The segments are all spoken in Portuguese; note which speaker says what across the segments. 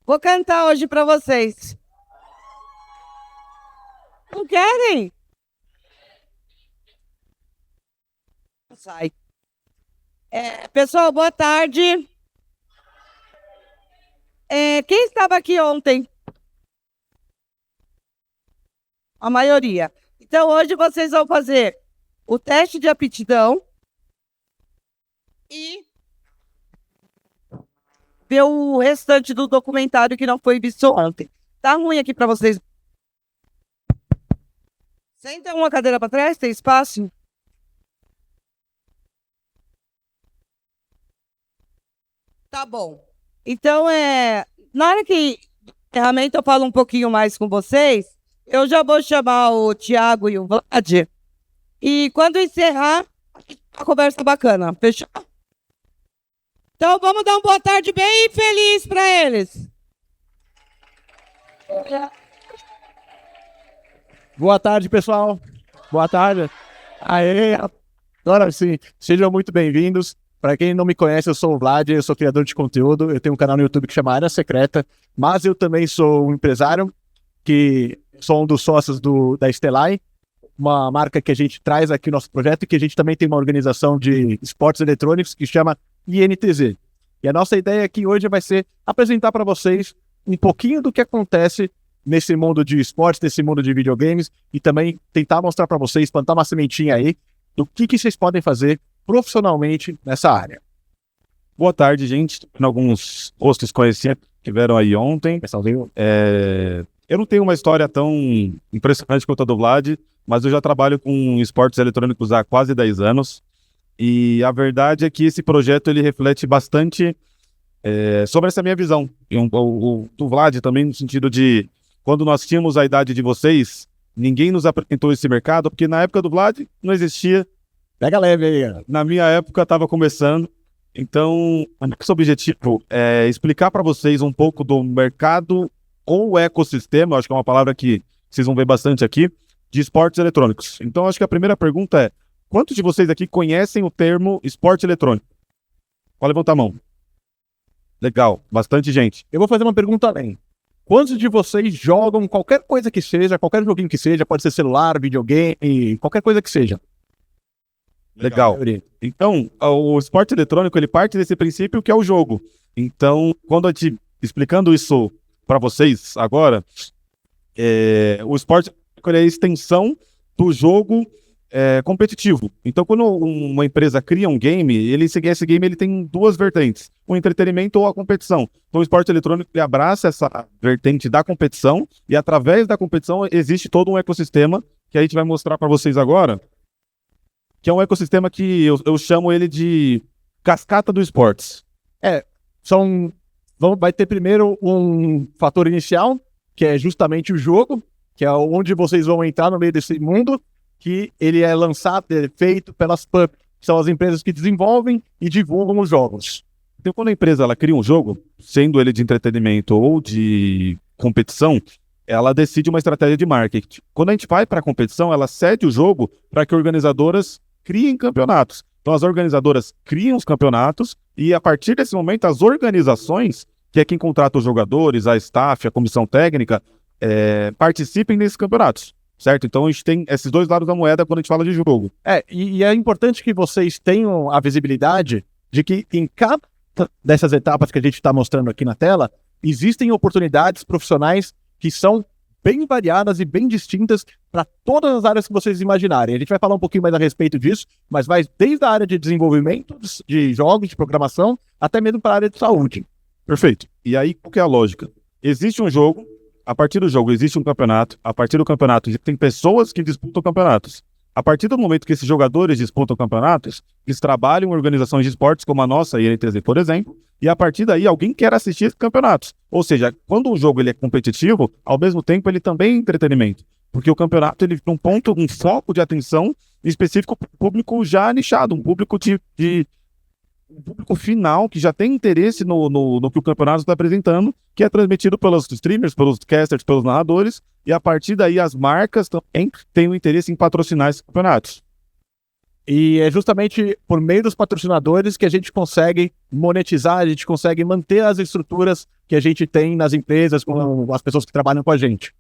Speaker 1: Vou cantar hoje para vocês. Não querem? Sai. Pessoal, boa tarde. Quem estava aqui ontem? A maioria. Então, hoje vocês vão fazer o teste de aptidão e ver o restante do documentário que não foi visto ontem. Tá ruim aqui para vocês. Senta uma cadeira para trás, tem espaço? Tá bom. Então, na hora que ferramenta eu falo um pouquinho mais com vocês, eu já vou chamar o Thiago e o Vlad. E quando encerrar, a conversa bacana. Fechou? Então, vamos dar uma boa tarde bem feliz para eles.
Speaker 2: Boa tarde, pessoal. Boa tarde. Aê, agora sim. Sejam muito bem-vindos. Para quem não me conhece, eu sou o Vlad, eu sou criador de conteúdo. Eu tenho um canal no YouTube que chama Área Secreta, mas eu também sou um empresário, que sou um dos sócios da Stellai, uma marca que a gente traz aqui no nosso projeto, e que a gente também tem uma organização de esportes eletrônicos que chama INTZ. E a nossa ideia aqui hoje vai ser apresentar para vocês um pouquinho do que acontece nesse mundo de esportes, nesse mundo de videogames, e também tentar mostrar para vocês, plantar uma sementinha aí, do que vocês podem fazer profissionalmente nessa área.
Speaker 3: Boa tarde, gente. Alguns rostos conhecidos que vieram aí ontem.
Speaker 2: Pessoalzinho.
Speaker 3: Eu não tenho uma história tão impressionante quanto a do Vlad, mas eu já trabalho com esportes eletrônicos há quase 10 anos. E a verdade é que esse projeto ele reflete bastante sobre essa minha visão. E o do Vlad também, no sentido de quando nós tínhamos a idade de vocês, ninguém nos apresentou esse mercado, porque na época do Vlad não existia.
Speaker 2: Pega leve aí.
Speaker 3: Na minha época estava começando. Então, o nosso objetivo é explicar para vocês um pouco do mercado ou ecossistema, acho que é uma palavra que vocês vão ver bastante aqui, de esportes eletrônicos. Então, acho que a primeira pergunta é: quantos de vocês aqui conhecem o termo esporte eletrônico? Pode levantar a mão. Legal, bastante gente.
Speaker 2: Eu vou fazer uma pergunta além. Quantos de vocês jogam qualquer coisa que seja, qualquer joguinho que seja, pode ser celular, videogame, qualquer coisa que seja?
Speaker 3: Legal. Então, o esporte eletrônico, ele parte desse princípio que é o jogo. Então, quando a gente, explicando isso para vocês agora, o esporte eletrônico é a extensão do jogo competitivo. Então, quando uma empresa cria um game, esse game ele tem duas vertentes: o entretenimento ou a competição. Então, o esporte eletrônico ele abraça essa vertente da competição, e através da competição existe todo um ecossistema que a gente vai mostrar para vocês agora, que é um ecossistema que eu chamo ele de cascata do esportes.
Speaker 2: Vai ter primeiro um fator inicial, que é justamente o jogo, que é onde vocês vão entrar no meio desse mundo, que ele é lançado, é feito pelas PUB, que são as empresas que desenvolvem e divulgam os jogos.
Speaker 3: Então, quando a empresa ela cria um jogo, sendo ele de entretenimento ou de competição, ela decide uma estratégia de marketing. Quando a gente vai para a competição, ela cede o jogo para que organizadoras criem campeonatos. Então, as organizadoras criam os campeonatos e, a partir desse momento, as organizações, que é quem contrata os jogadores, a staff, a comissão técnica, participem desses campeonatos, certo? Então, a gente tem esses dois lados da moeda quando a gente fala de jogo.
Speaker 2: E é importante que vocês tenham a visibilidade de que em cada dessas etapas que a gente está mostrando aqui na tela, existem oportunidades profissionais que são bem variadas e bem distintas para todas as áreas que vocês imaginarem. A gente vai falar um pouquinho mais a respeito disso, mas vai desde a área de desenvolvimento de jogos, de programação, até mesmo para a área de saúde.
Speaker 3: Perfeito. E aí, qual que é a lógica? Existe um jogo, a partir do jogo existe um campeonato, a partir do campeonato tem pessoas que disputam campeonatos. A partir do momento que esses jogadores disputam campeonatos, eles trabalham em organizações de esportes como a nossa, a INTZ, por exemplo, e a partir daí alguém quer assistir esses campeonatos. Ou seja, quando um jogo ele é competitivo, ao mesmo tempo ele também é entretenimento. Porque o campeonato ele tem um foco de atenção específico para o público já nichado, um público um público final que já tem interesse no que o campeonato está apresentando, que é transmitido pelos streamers, pelos casters, pelos narradores, e a partir daí as marcas também têm o interesse em patrocinar esses campeonatos.
Speaker 2: E é justamente por meio dos patrocinadores que a gente consegue monetizar, a gente consegue manter as estruturas que a gente tem nas empresas, com as pessoas que trabalham com a gente.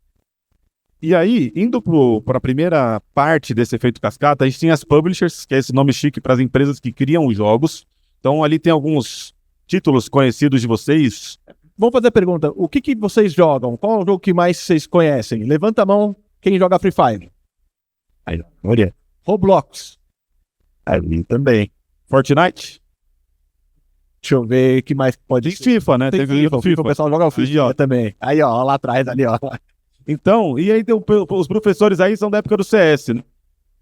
Speaker 3: E aí, indo para a primeira parte desse efeito cascata, a gente tem as publishers, que é esse nome chique para as empresas que criam os jogos. Então ali tem alguns títulos conhecidos de vocês.
Speaker 2: Vamos fazer a pergunta, o que vocês jogam? Qual é o jogo que mais vocês conhecem? Levanta a mão quem joga Free Fire.
Speaker 3: Aí, olha.
Speaker 2: Roblox.
Speaker 3: Ali também. Fortnite?
Speaker 2: Deixa eu ver o que mais pode
Speaker 3: ser. FIFA, né?
Speaker 2: Tem FIFA, o pessoal joga o FIFA também. Aí, ó, lá atrás, ali, ó.
Speaker 3: Então, e aí tem os professores aí são da época do CS, né?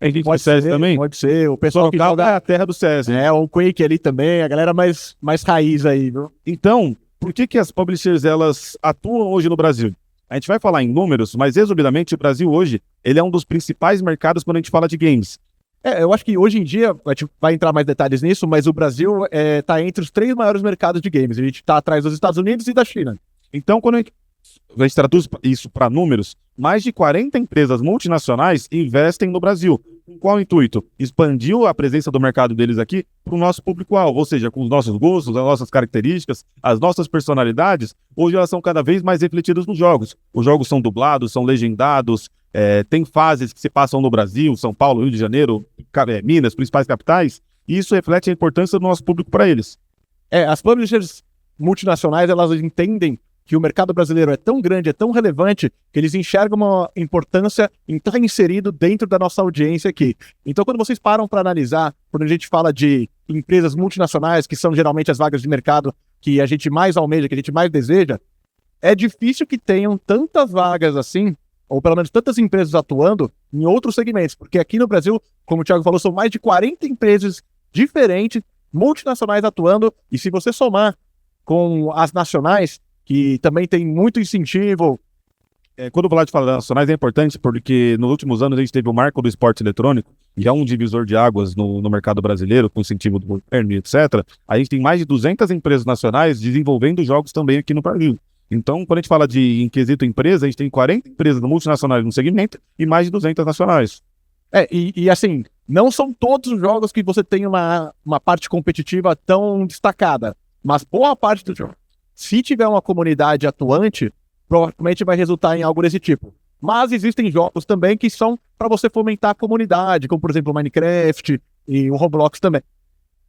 Speaker 3: A gente pode CS também?
Speaker 2: Pode ser, o pessoal que joga
Speaker 3: a terra do CS.
Speaker 2: É, o Quake ali também, a galera mais raiz aí, viu?
Speaker 3: Então, por que as publishers, elas atuam hoje no Brasil? A gente vai falar em números, mas resumidamente o Brasil hoje, ele é um dos principais mercados quando a gente fala de games.
Speaker 2: Eu acho que hoje em dia, a gente vai entrar mais detalhes nisso, mas o Brasil tá entre os 3 maiores mercados de games. A gente tá atrás dos Estados Unidos e da China.
Speaker 3: Então, quando a gente traduz isso para números, mais de 40 empresas multinacionais investem no Brasil. Com qual intuito? Expandir a presença do mercado deles aqui para o nosso público-alvo, ou seja, com os nossos gostos, as nossas características, as nossas personalidades, hoje elas são cada vez mais refletidas nos jogos. Os jogos são dublados, são legendados, tem fases que se passam no Brasil, São Paulo, Rio de Janeiro, Minas, principais capitais, e isso reflete a importância do nosso público para eles.
Speaker 2: As publishers multinacionais, elas entendem que o mercado brasileiro é tão grande, é tão relevante, que eles enxergam uma importância em estar inserido dentro da nossa audiência aqui. Então, quando vocês param para analisar, quando a gente fala de empresas multinacionais, que são geralmente as vagas de mercado que a gente mais almeja, que a gente mais deseja, é difícil que tenham tantas vagas assim, ou pelo menos tantas empresas atuando em outros segmentos, porque aqui no Brasil, como o Thiago falou, são mais de 40 empresas diferentes, multinacionais atuando, e se você somar com as nacionais, que também tem muito incentivo.
Speaker 3: Quando falar de falar nacionais é importante porque nos últimos anos a gente teve o marco do esporte eletrônico, e é um divisor de águas no mercado brasileiro, com incentivo do governo, etc. A gente tem mais de 200 empresas nacionais desenvolvendo jogos também aqui no Brasil. Então, quando a gente fala em quesito empresa, a gente tem 40 empresas multinacionais no segmento e mais de 200 nacionais.
Speaker 2: E assim, não são todos os jogos que você tem uma parte competitiva tão destacada, mas boa parte dos jogos, se tiver uma comunidade atuante, provavelmente vai resultar em algo desse tipo. Mas existem jogos também que são para você fomentar a comunidade, como por exemplo o Minecraft e o Roblox também.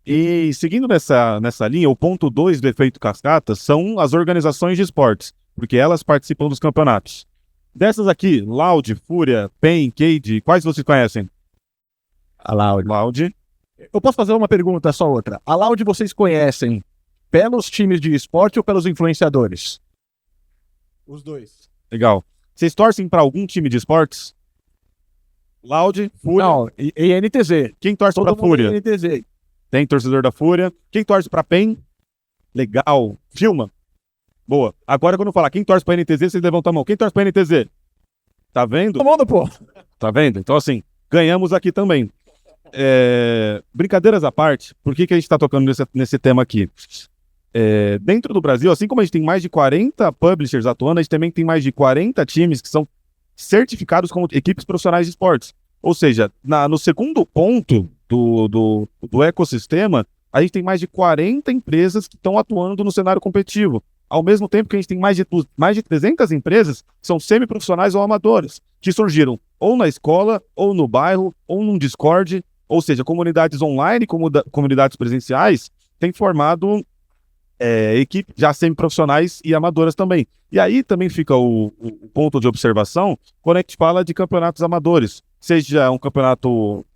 Speaker 3: E seguindo nessa linha, o ponto 2 do efeito cascata são as organizações de esportes, porque elas participam dos campeonatos. Dessas aqui, Loud, Fúria, PEN, Cade, quais vocês conhecem?
Speaker 2: A Loud. Eu posso fazer uma pergunta, só outra. A Loud vocês conhecem pelos times de esporte ou pelos influenciadores?
Speaker 1: Os dois.
Speaker 3: Legal. Vocês torcem para algum time de esportes? Loud, Fúria?
Speaker 2: Não, e NTZ.
Speaker 3: Quem torce para Fúria?
Speaker 2: NTZ.
Speaker 3: Tem torcedor da Fúria. Quem torce para PEN? Legal. Filma. Boa. Agora quando eu falar quem torce para NTZ, vocês levantam a mão. Quem torce para NTZ? Tá vendo?
Speaker 2: Todo mundo, pô.
Speaker 3: Tá vendo? Então assim, ganhamos aqui também. Brincadeiras à parte, por que a gente tá tocando nesse tema aqui? Dentro do Brasil, assim como a gente tem mais de 40 publishers atuando, a gente também tem mais de 40 times que são certificados como equipes profissionais de esportes. Ou seja, no segundo ponto do ecossistema, a gente tem mais de 40 empresas que estão atuando no cenário competitivo. Ao mesmo tempo que a gente tem mais de 300 empresas que são semiprofissionais ou amadoras, que surgiram ou na escola, ou no bairro, ou num Discord, ou seja, comunidades online, comunidades presenciais, têm formado equipes já semiprofissionais e amadoras também. E aí também fica o ponto de observação quando a gente fala de campeonatos amadores, seja um campeonato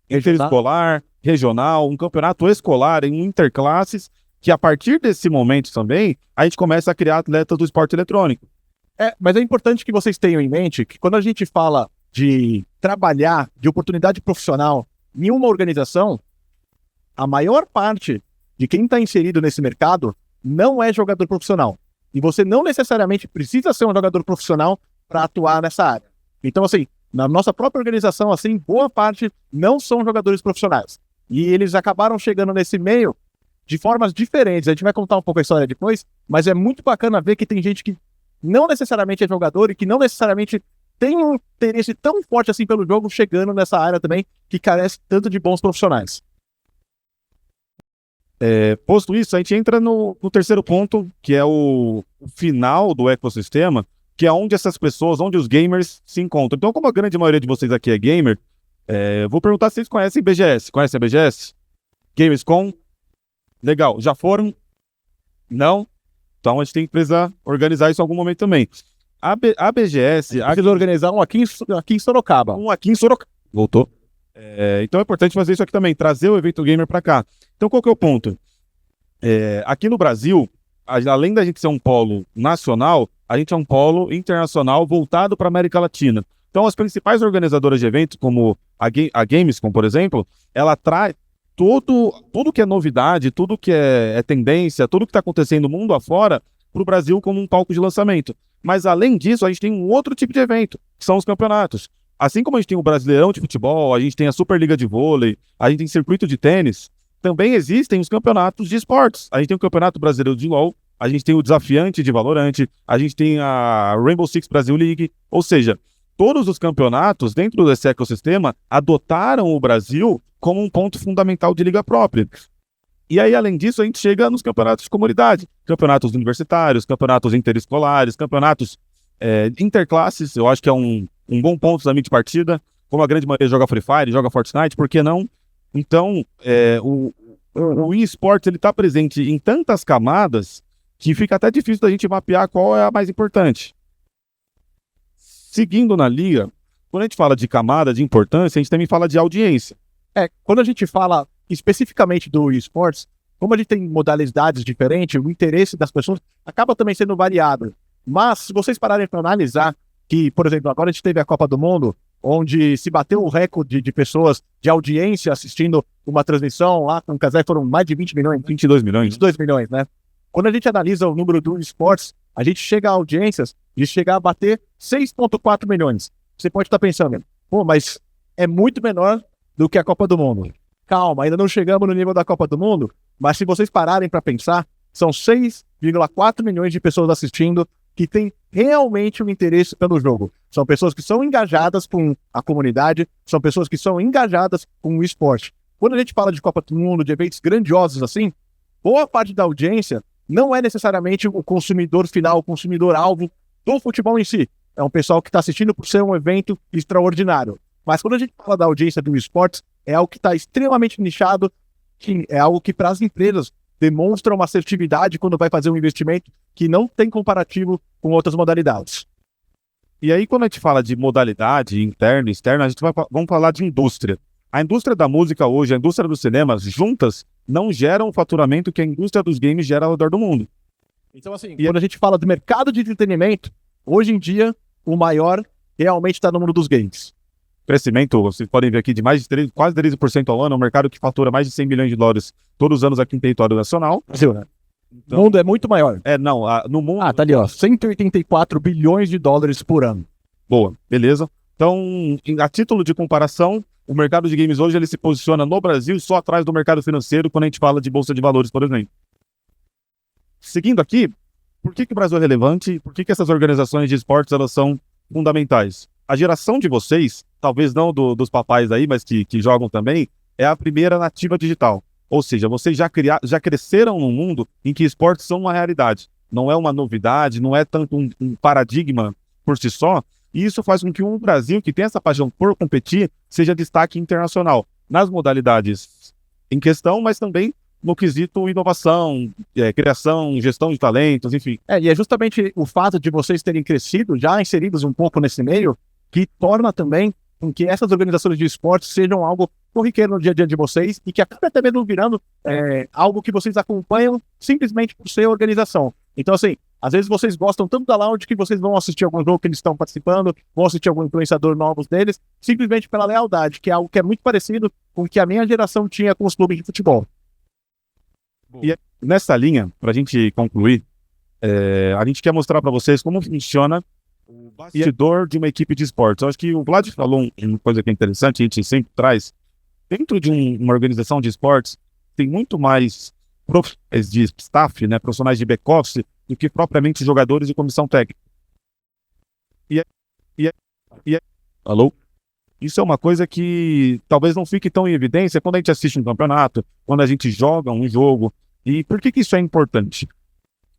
Speaker 3: interescolar, regional, um campeonato escolar em interclasses, que a partir desse momento também, a gente começa a criar atletas do esporte eletrônico.
Speaker 2: Mas é importante que vocês tenham em mente que quando a gente fala de trabalhar, de oportunidade profissional em uma organização, a maior parte de quem está inserido nesse mercado não é jogador profissional. E você não necessariamente precisa ser um jogador profissional para atuar nessa área. Então, assim, na nossa própria organização, assim, boa parte não são jogadores profissionais. E eles acabaram chegando nesse meio de formas diferentes. A gente vai contar um pouco a história depois, mas é muito bacana ver que tem gente que não necessariamente é jogador e que não necessariamente tem um interesse tão forte assim pelo jogo chegando nessa área também, que carece tanto de bons profissionais.
Speaker 3: Posto isso, a gente entra no terceiro ponto, que é o final do ecossistema, que é onde essas pessoas, onde os gamers se encontram. Então, como a grande maioria de vocês aqui é gamer, vou perguntar se vocês conhecem BGS. Conhecem a BGS? Gamescom? Legal. Já foram? Não? Então a gente tem que precisar organizar isso em algum momento também. A BGS...
Speaker 2: Precisa organizar um aqui em Sorocaba.
Speaker 3: Um aqui em Sorocaba. Voltou. Então é importante fazer isso aqui também, trazer o evento gamer para cá. Então qual que é o ponto? Aqui no Brasil, além da gente ser um polo nacional, a gente é um polo internacional voltado para a América Latina. Então as principais organizadoras de eventos, como a Gamescom, por exemplo, ela traz tudo que é novidade, tudo que é tendência, tudo que está acontecendo mundo afora, para o Brasil como um palco de lançamento. Mas além disso, a gente tem um outro tipo de evento, que são os campeonatos. Assim como a gente tem o Brasileirão de futebol, a gente tem a Superliga de vôlei, a gente tem circuito de tênis, também existem os campeonatos de esportes. A gente tem o Campeonato Brasileiro de LoL, a gente tem o Desafiante de Valorant, a gente tem a Rainbow Six Brasil League, ou seja, todos os campeonatos dentro desse ecossistema adotaram o Brasil como um ponto fundamental de liga própria. E aí, além disso, a gente chega nos campeonatos de comunidade, campeonatos universitários, campeonatos interescolares, campeonatos interclasses. Eu acho que é um bom ponto também de partida. Como a grande maioria joga Free Fire, joga Fortnite, por que não? Então, o eSport está presente em tantas camadas que fica até difícil da gente mapear qual é a mais importante. Seguindo na liga, quando a gente fala de camada, de importância, a gente também fala de audiência.
Speaker 2: Quando a gente fala especificamente do eSports, como a gente tem modalidades diferentes, o interesse das pessoas acaba também sendo variado. Mas, se vocês pararem para analisar que, por exemplo, agora a gente teve a Copa do Mundo, onde se bateu o recorde de pessoas de audiência assistindo uma transmissão lá com o Casé, foram mais de 20 milhões.
Speaker 3: 22 milhões.
Speaker 2: 22 milhões, né? Quando a gente analisa o número do eSports, a gente chega a audiências de chegar a bater 6,4 milhões. Você pode estar pensando, mas é muito menor do que a Copa do Mundo. Calma, ainda não chegamos no nível da Copa do Mundo, mas se vocês pararem para pensar, são 6,4 milhões de pessoas assistindo que têm realmente um interesse pelo jogo. São pessoas que são engajadas com a comunidade, são pessoas que são engajadas com o esporte. Quando a gente fala de Copa do Mundo, de eventos grandiosos assim, boa parte da audiência não é necessariamente o consumidor final, o consumidor-alvo do futebol em si. É um pessoal que está assistindo por ser um evento extraordinário. Mas quando a gente fala da audiência do esportes, é algo que está extremamente nichado, que é algo que para as empresas demonstra uma assertividade quando vai fazer um investimento que não tem comparativo com outras modalidades.
Speaker 3: E aí, quando a gente fala de modalidade interna e externa, vamos falar de indústria. A indústria da música hoje, a indústria dos cinemas, juntas, não geram o faturamento que a indústria dos games gera ao redor do mundo.
Speaker 2: Então, assim, quando a gente fala do mercado de entretenimento, hoje em dia, o maior realmente está no mundo dos games.
Speaker 3: Crescimento, vocês podem ver aqui, de quase 13% ao ano, é um mercado que fatura mais de 100 bilhões de dólares todos os anos aqui em território nacional.
Speaker 2: Brasil, né? Então, o mundo é muito maior.
Speaker 3: No mundo...
Speaker 2: tá ali, ó, 184 bilhões de dólares por ano.
Speaker 3: Boa, beleza. Então, a título de comparação, o mercado de games hoje ele se posiciona no Brasil só atrás do mercado financeiro quando a gente fala de bolsa de valores, por exemplo. Seguindo aqui, por que o Brasil é relevante? Por que essas organizações de esportes elas são fundamentais? A geração de vocês, talvez não dos papais aí, mas que jogam também, é a primeira nativa digital. Ou seja, vocês já cresceram num mundo em que esportes são uma realidade. Não é uma novidade, não é tanto um paradigma por si só. E isso faz com que o Brasil, que tem essa paixão por competir, seja destaque internacional nas modalidades em questão, mas também no quesito inovação, criação, gestão de talentos, enfim.
Speaker 2: E é justamente o fato de vocês terem crescido, já inseridos um pouco nesse meio, que torna também com que essas organizações de esportes sejam algo corriqueiro no dia a dia de vocês e que acaba até mesmo virando algo que vocês acompanham simplesmente por ser organização. Então, assim, às vezes vocês gostam tanto da Loud que vocês vão assistir algum jogo que eles estão participando, vão assistir algum influenciador novos deles, simplesmente pela lealdade, que é algo que é muito parecido com o que a minha geração tinha com os clubes de futebol.
Speaker 3: E nessa linha, para a gente concluir, a gente quer mostrar para vocês como funciona o bastidor de uma equipe de esportes. Eu acho que o Vlad falou uma coisa que é interessante, a gente sempre traz. Dentro de uma organização de esportes, tem muito mais profissionais de staff, né, profissionais de back-office, do que propriamente jogadores e comissão técnica. Alô? Isso é uma coisa que talvez não fique tão em evidência quando a gente assiste um campeonato, quando a gente joga um jogo. E por que isso é importante?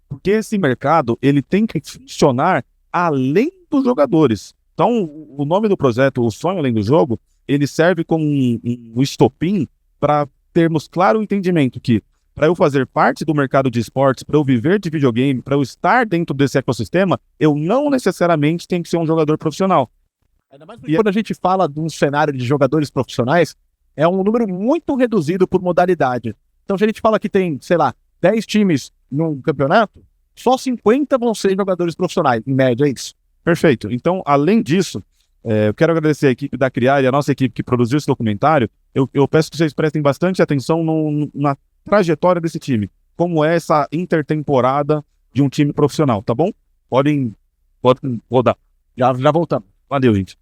Speaker 3: Porque esse mercado ele tem que funcionar além dos jogadores. Então, o nome do projeto, O Sonho Além do Jogo, ele serve como um estopim para termos claro o entendimento que, para eu fazer parte do mercado de esportes, para eu viver de videogame, para eu estar dentro desse ecossistema, eu não necessariamente tenho que ser um jogador profissional.
Speaker 2: E quando a gente fala de um cenário de jogadores profissionais, é um número muito reduzido por modalidade. Então, se a gente fala que tem, sei lá, 10 times num campeonato, só 50 vão ser jogadores profissionais, em média, é isso.
Speaker 3: Perfeito. Então, além disso, eu quero agradecer a equipe da Criar e a nossa equipe que produziu esse documentário. Eu peço que vocês prestem bastante atenção na trajetória desse time. Como é essa intertemporada de um time profissional, tá bom? Podem rodar.
Speaker 2: Já voltamos.
Speaker 3: Valeu, gente.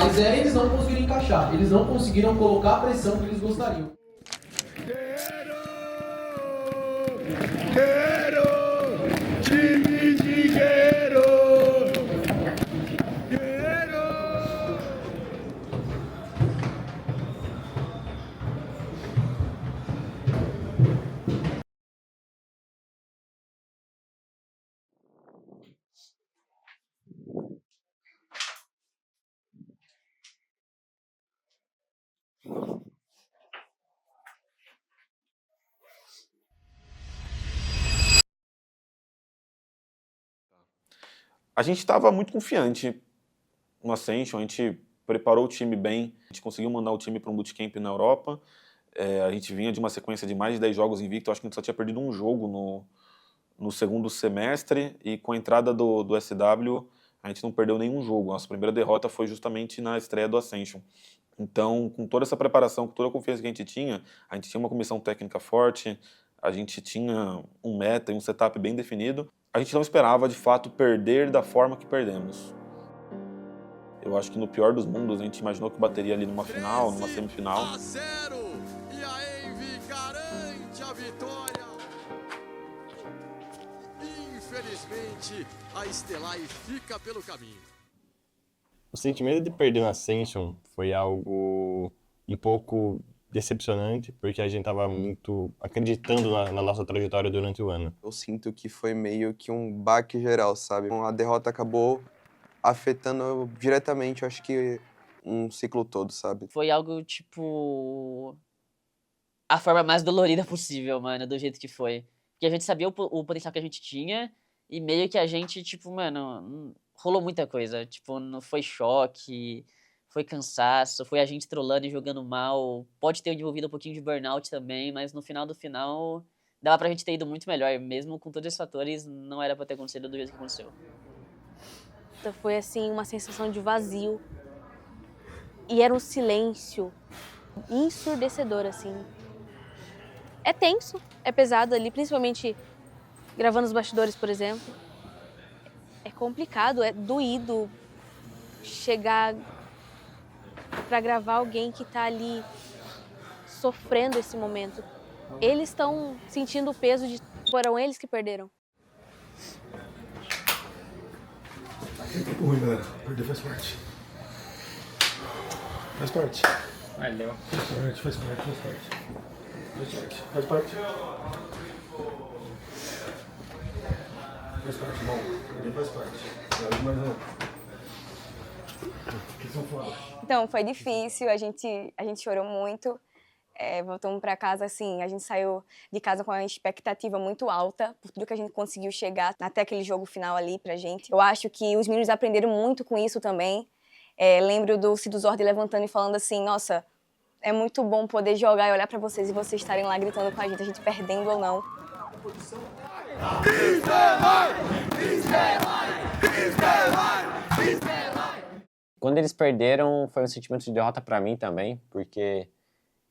Speaker 4: Mas eles não conseguiram encaixar, eles não conseguiram colocar a pressão que eles gostariam.
Speaker 5: Time de guerreiro!
Speaker 6: A gente estava muito confiante no Ascension, a gente preparou o time bem, a gente conseguiu mandar o time para um bootcamp na Europa, a gente vinha de uma sequência de mais de 10 jogos invicto, acho que a gente só tinha perdido um jogo no segundo semestre, e com a entrada do SW a gente não perdeu nenhum jogo. Nossa primeira derrota foi justamente na estreia do Ascension. Então, com toda essa preparação, com toda a confiança que a gente tinha uma comissão técnica forte, a gente tinha um meta e um setup bem definido. A gente não esperava, de fato, perder da forma que perdemos. Eu acho que no pior dos mundos, a gente imaginou que bateria ali numa final, numa semifinal.
Speaker 5: 1-0, e a Envy garante a vitória. Infelizmente, a Stellar fica pelo caminho.
Speaker 7: O sentimento de perder no Ascension foi algo um pouco decepcionante, porque a gente estava muito acreditando na nossa trajetória durante o ano.
Speaker 8: Eu sinto que foi meio que um baque geral, sabe? A derrota acabou afetando diretamente, eu acho que um ciclo todo, sabe?
Speaker 9: Foi algo, tipo, a forma mais dolorida possível, mano, do jeito que foi. Porque a gente sabia o potencial que a gente tinha e meio que a gente, tipo, mano, rolou muita coisa. Tipo, não foi choque, foi cansaço, foi a gente trollando e jogando mal. Pode ter envolvido um pouquinho de burnout também, mas no final do final dava pra gente ter ido muito melhor. Mesmo com todos esses fatores, não era pra ter acontecido do jeito que aconteceu.
Speaker 10: Foi, assim, uma sensação de vazio. E era um silêncio ensurdecedor, assim. É tenso, é pesado ali, principalmente gravando os bastidores, por exemplo. É complicado, é doído chegar pra gravar alguém que tá ali sofrendo esse momento. Eles estão sentindo o peso de foram eles que perderam.
Speaker 5: Ui, galera, perder faz parte. Faz parte.
Speaker 4: Valeu.
Speaker 5: Faz parte. Faz parte, bom. Perder faz parte. Mais um.
Speaker 11: Então, foi difícil, a gente chorou muito. Voltamos para casa, assim, a gente saiu de casa com uma expectativa muito alta por tudo que a gente conseguiu chegar até aquele jogo final ali pra gente. Eu acho que os meninos aprenderam muito com isso também. Lembro do Cido Zord levantando e falando assim, nossa, É muito bom poder jogar e olhar pra vocês e vocês estarem lá gritando com a gente perdendo ou não.
Speaker 12: Quando eles perderam, foi um sentimento de derrota pra mim também, porque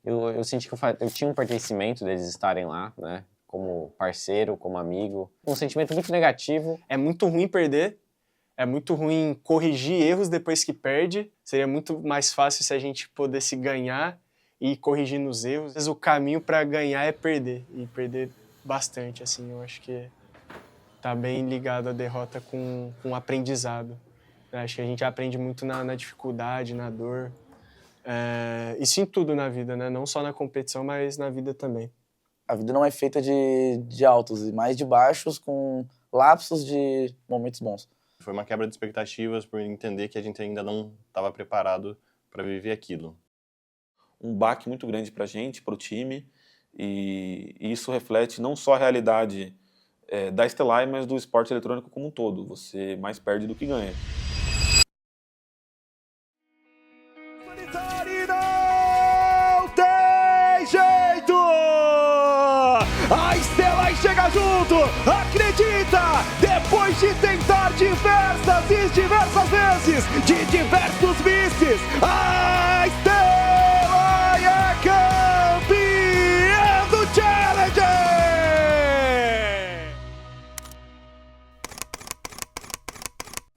Speaker 12: eu senti que eu tinha um pertencimento deles estarem lá, né? Como parceiro, como amigo. Um sentimento muito negativo.
Speaker 13: É muito ruim perder, é muito ruim corrigir erros depois que perde. Seria muito mais fácil se a gente pudesse ganhar e ir corrigindo os erros. Às vezes o caminho para ganhar é perder, e perder bastante, assim. Eu acho que tá bem ligado a derrota com aprendizado. Eu acho que a gente aprende muito na dificuldade, na dor. Isso em tudo na vida, né? Não só na competição, mas na vida também.
Speaker 14: A vida não é feita de altos, e mais de baixos, com lapsos de momentos bons.
Speaker 7: Foi uma quebra de expectativas por entender que a gente ainda não estava preparado para viver aquilo.
Speaker 6: Um baque muito grande para a gente, para o time, e isso reflete não só a realidade da Stellai, mas do esporte eletrônico como um todo. Você mais perde do que ganha.
Speaker 2: Não tem jeito! A Stellai chega junto, acredita! Depois de tentar diversas vezes, de diversos vices, a Stellai é campeã do Challenger!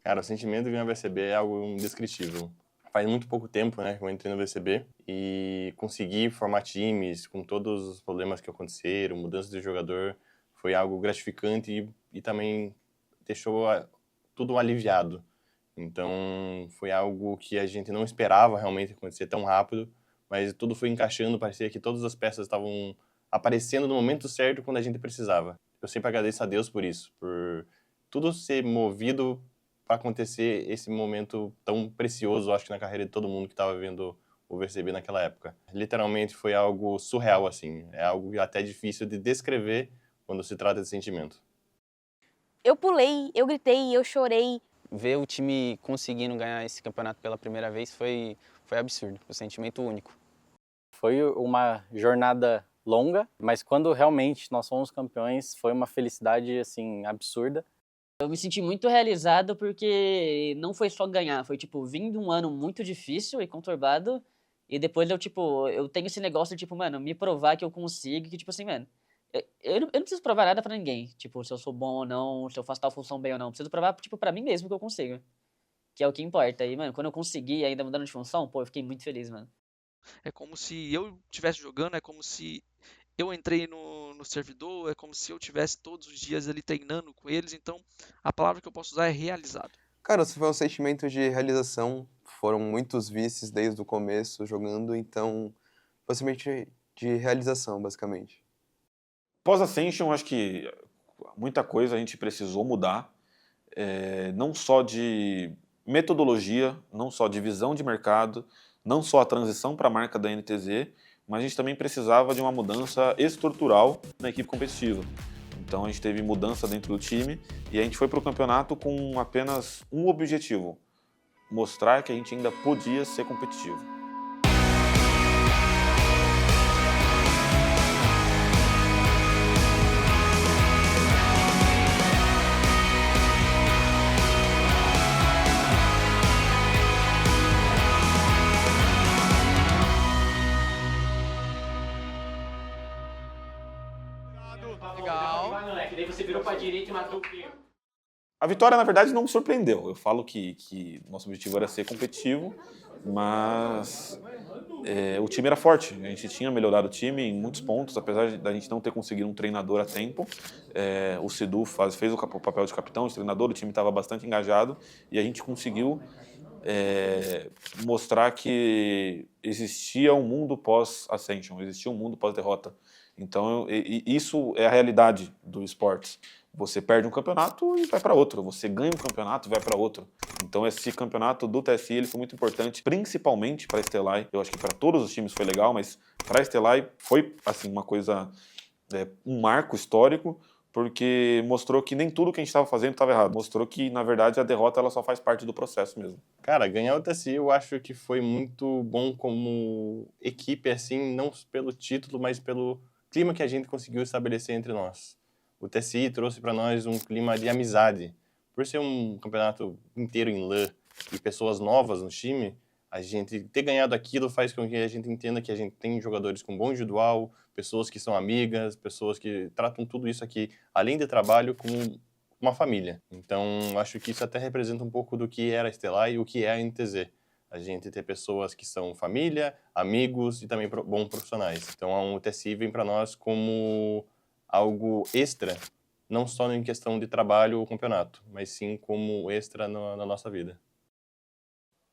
Speaker 7: Cara, o sentimento de vir ao VCB é algo indescritível. Faz muito pouco tempo, né, que eu entrei no VCB e consegui formar times com todos os problemas que aconteceram, mudança de jogador, foi algo gratificante e também deixou tudo aliviado. Então, foi algo que a gente não esperava realmente acontecer tão rápido, mas tudo foi encaixando, parecia que todas as peças estavam aparecendo no momento certo quando a gente precisava. Eu sempre agradeço a Deus por isso, por tudo ser movido para acontecer esse momento tão precioso, acho que na carreira de todo mundo que estava vendo o VCB naquela época. Literalmente foi algo surreal, assim. É algo até difícil de descrever quando se trata de sentimento.
Speaker 10: Eu pulei, eu gritei, eu chorei.
Speaker 15: Ver o time conseguindo ganhar esse campeonato pela primeira vez foi absurdo, um sentimento único.
Speaker 16: Foi uma jornada longa, mas quando realmente nós fomos campeões, foi uma felicidade assim absurda.
Speaker 9: Eu me senti muito realizado porque não foi só ganhar, foi tipo, vim de um ano muito difícil e conturbado, e depois eu tenho esse negócio de tipo, mano, me provar que eu consigo, que tipo assim, mano, eu não preciso provar nada pra ninguém, tipo, se eu sou bom ou não, se eu faço tal função bem ou não, eu preciso provar, tipo, pra mim mesmo que eu consigo, que é o que importa. E, mano, quando eu consegui ainda mudando de função, pô, eu fiquei muito feliz, mano.
Speaker 17: É como se eu estivesse jogando, é como se eu entrei no servidor, é como se eu tivesse todos os dias ali treinando com eles, então a palavra que eu posso usar é realizado.
Speaker 8: Cara, isso foi um sentimento de realização, foram muitos vices desde o começo jogando, então foi um sentimento de realização, basicamente.
Speaker 6: Pós-Ascension, acho que muita coisa a gente precisou mudar, não só de metodologia, não só de visão de mercado, não só a transição para a marca da NTZ, mas a gente também precisava de uma mudança estrutural na equipe competitiva. Então a gente teve mudança dentro do time e a gente foi para o campeonato com apenas um objetivo: mostrar que a gente ainda podia ser competitivo.
Speaker 4: Daí você virou pra direita e matou o Pio.
Speaker 6: A vitória, na verdade, não me surpreendeu. Eu falo que nosso objetivo era ser competitivo, mas o time era forte. A gente tinha melhorado o time em muitos pontos, apesar da gente não ter conseguido um treinador a tempo. O Sidu fez o papel de capitão, de treinador, o time estava bastante engajado e a gente conseguiu mostrar que existia um mundo pós-Ascension, existia um mundo pós-derrota. Então, isso é a realidade do esportes. Você perde um campeonato e vai para outro. Você ganha um campeonato e vai para outro. Então, esse campeonato do TSI ele foi muito importante, principalmente para a Stellai. Eu acho que para todos os times foi legal, mas para a Stellai foi assim, uma coisa, um marco histórico, porque mostrou que nem tudo que a gente estava fazendo estava errado. Mostrou que, na verdade, a derrota ela só faz parte do processo mesmo.
Speaker 7: Cara, ganhar o TSI eu acho que foi muito bom como equipe, assim, não pelo título, mas pelo clima que a gente conseguiu estabelecer entre nós. O TSI trouxe para nós um clima de amizade. Por ser um campeonato inteiro em LAN e pessoas novas no time, a gente ter ganhado aquilo faz com que a gente entenda que a gente tem jogadores com bom individual, pessoas que são amigas, pessoas que tratam tudo isso aqui, além de trabalho, como uma família. Então, acho que isso até representa um pouco do que era a Stellar e o que é a NTZ. A gente ter pessoas que são família, amigos e também bons profissionais. Então, o TSI vem para nós como algo extra, não só em questão de trabalho ou campeonato, mas sim como extra na nossa vida.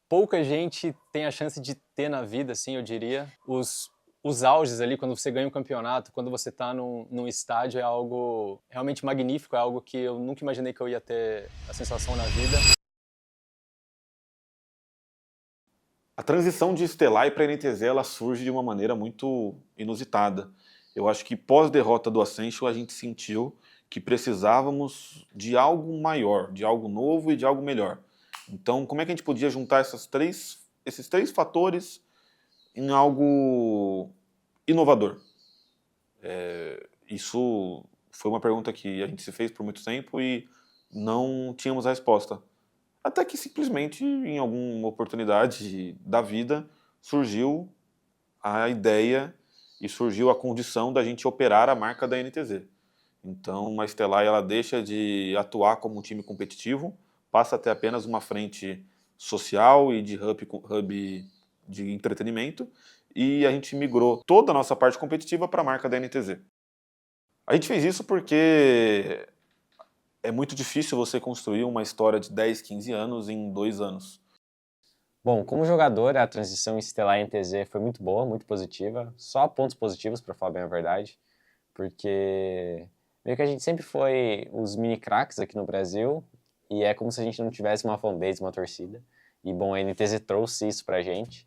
Speaker 16: Pouca gente tem a chance de ter na vida, assim, eu diria, os auges ali, quando você ganha um campeonato, quando você está num estádio, é algo realmente magnífico, é algo que eu nunca imaginei que eu ia ter a sensação na vida.
Speaker 6: A transição de Stellar para a NTZ ela surge de uma maneira muito inusitada. Eu acho que pós-derrota do Ascension a gente sentiu que precisávamos de algo maior, de algo novo e de algo melhor. Então, como é que a gente podia juntar esses três fatores em algo inovador? Isso foi uma pergunta que a gente se fez por muito tempo e não tínhamos a resposta. Até que simplesmente, em alguma oportunidade da vida, surgiu a ideia e surgiu a condição da gente operar a marca da NTZ. Então, a Stellar ela deixa de atuar como um time competitivo, passa a ter apenas uma frente social e de hub de entretenimento, e a gente migrou toda a nossa parte competitiva para a marca da NTZ. A gente fez isso porque é muito difícil você construir uma história de 10, 15 anos em 2 anos.
Speaker 12: Bom, como jogador, a transição em Stellar e NTZ foi muito boa, muito positiva. Só pontos positivos, para falar bem a verdade, porque meio que a gente sempre foi os mini craques aqui no Brasil, e é como se a gente não tivesse uma fanbase, uma torcida. E, bom, a NTZ trouxe isso pra gente.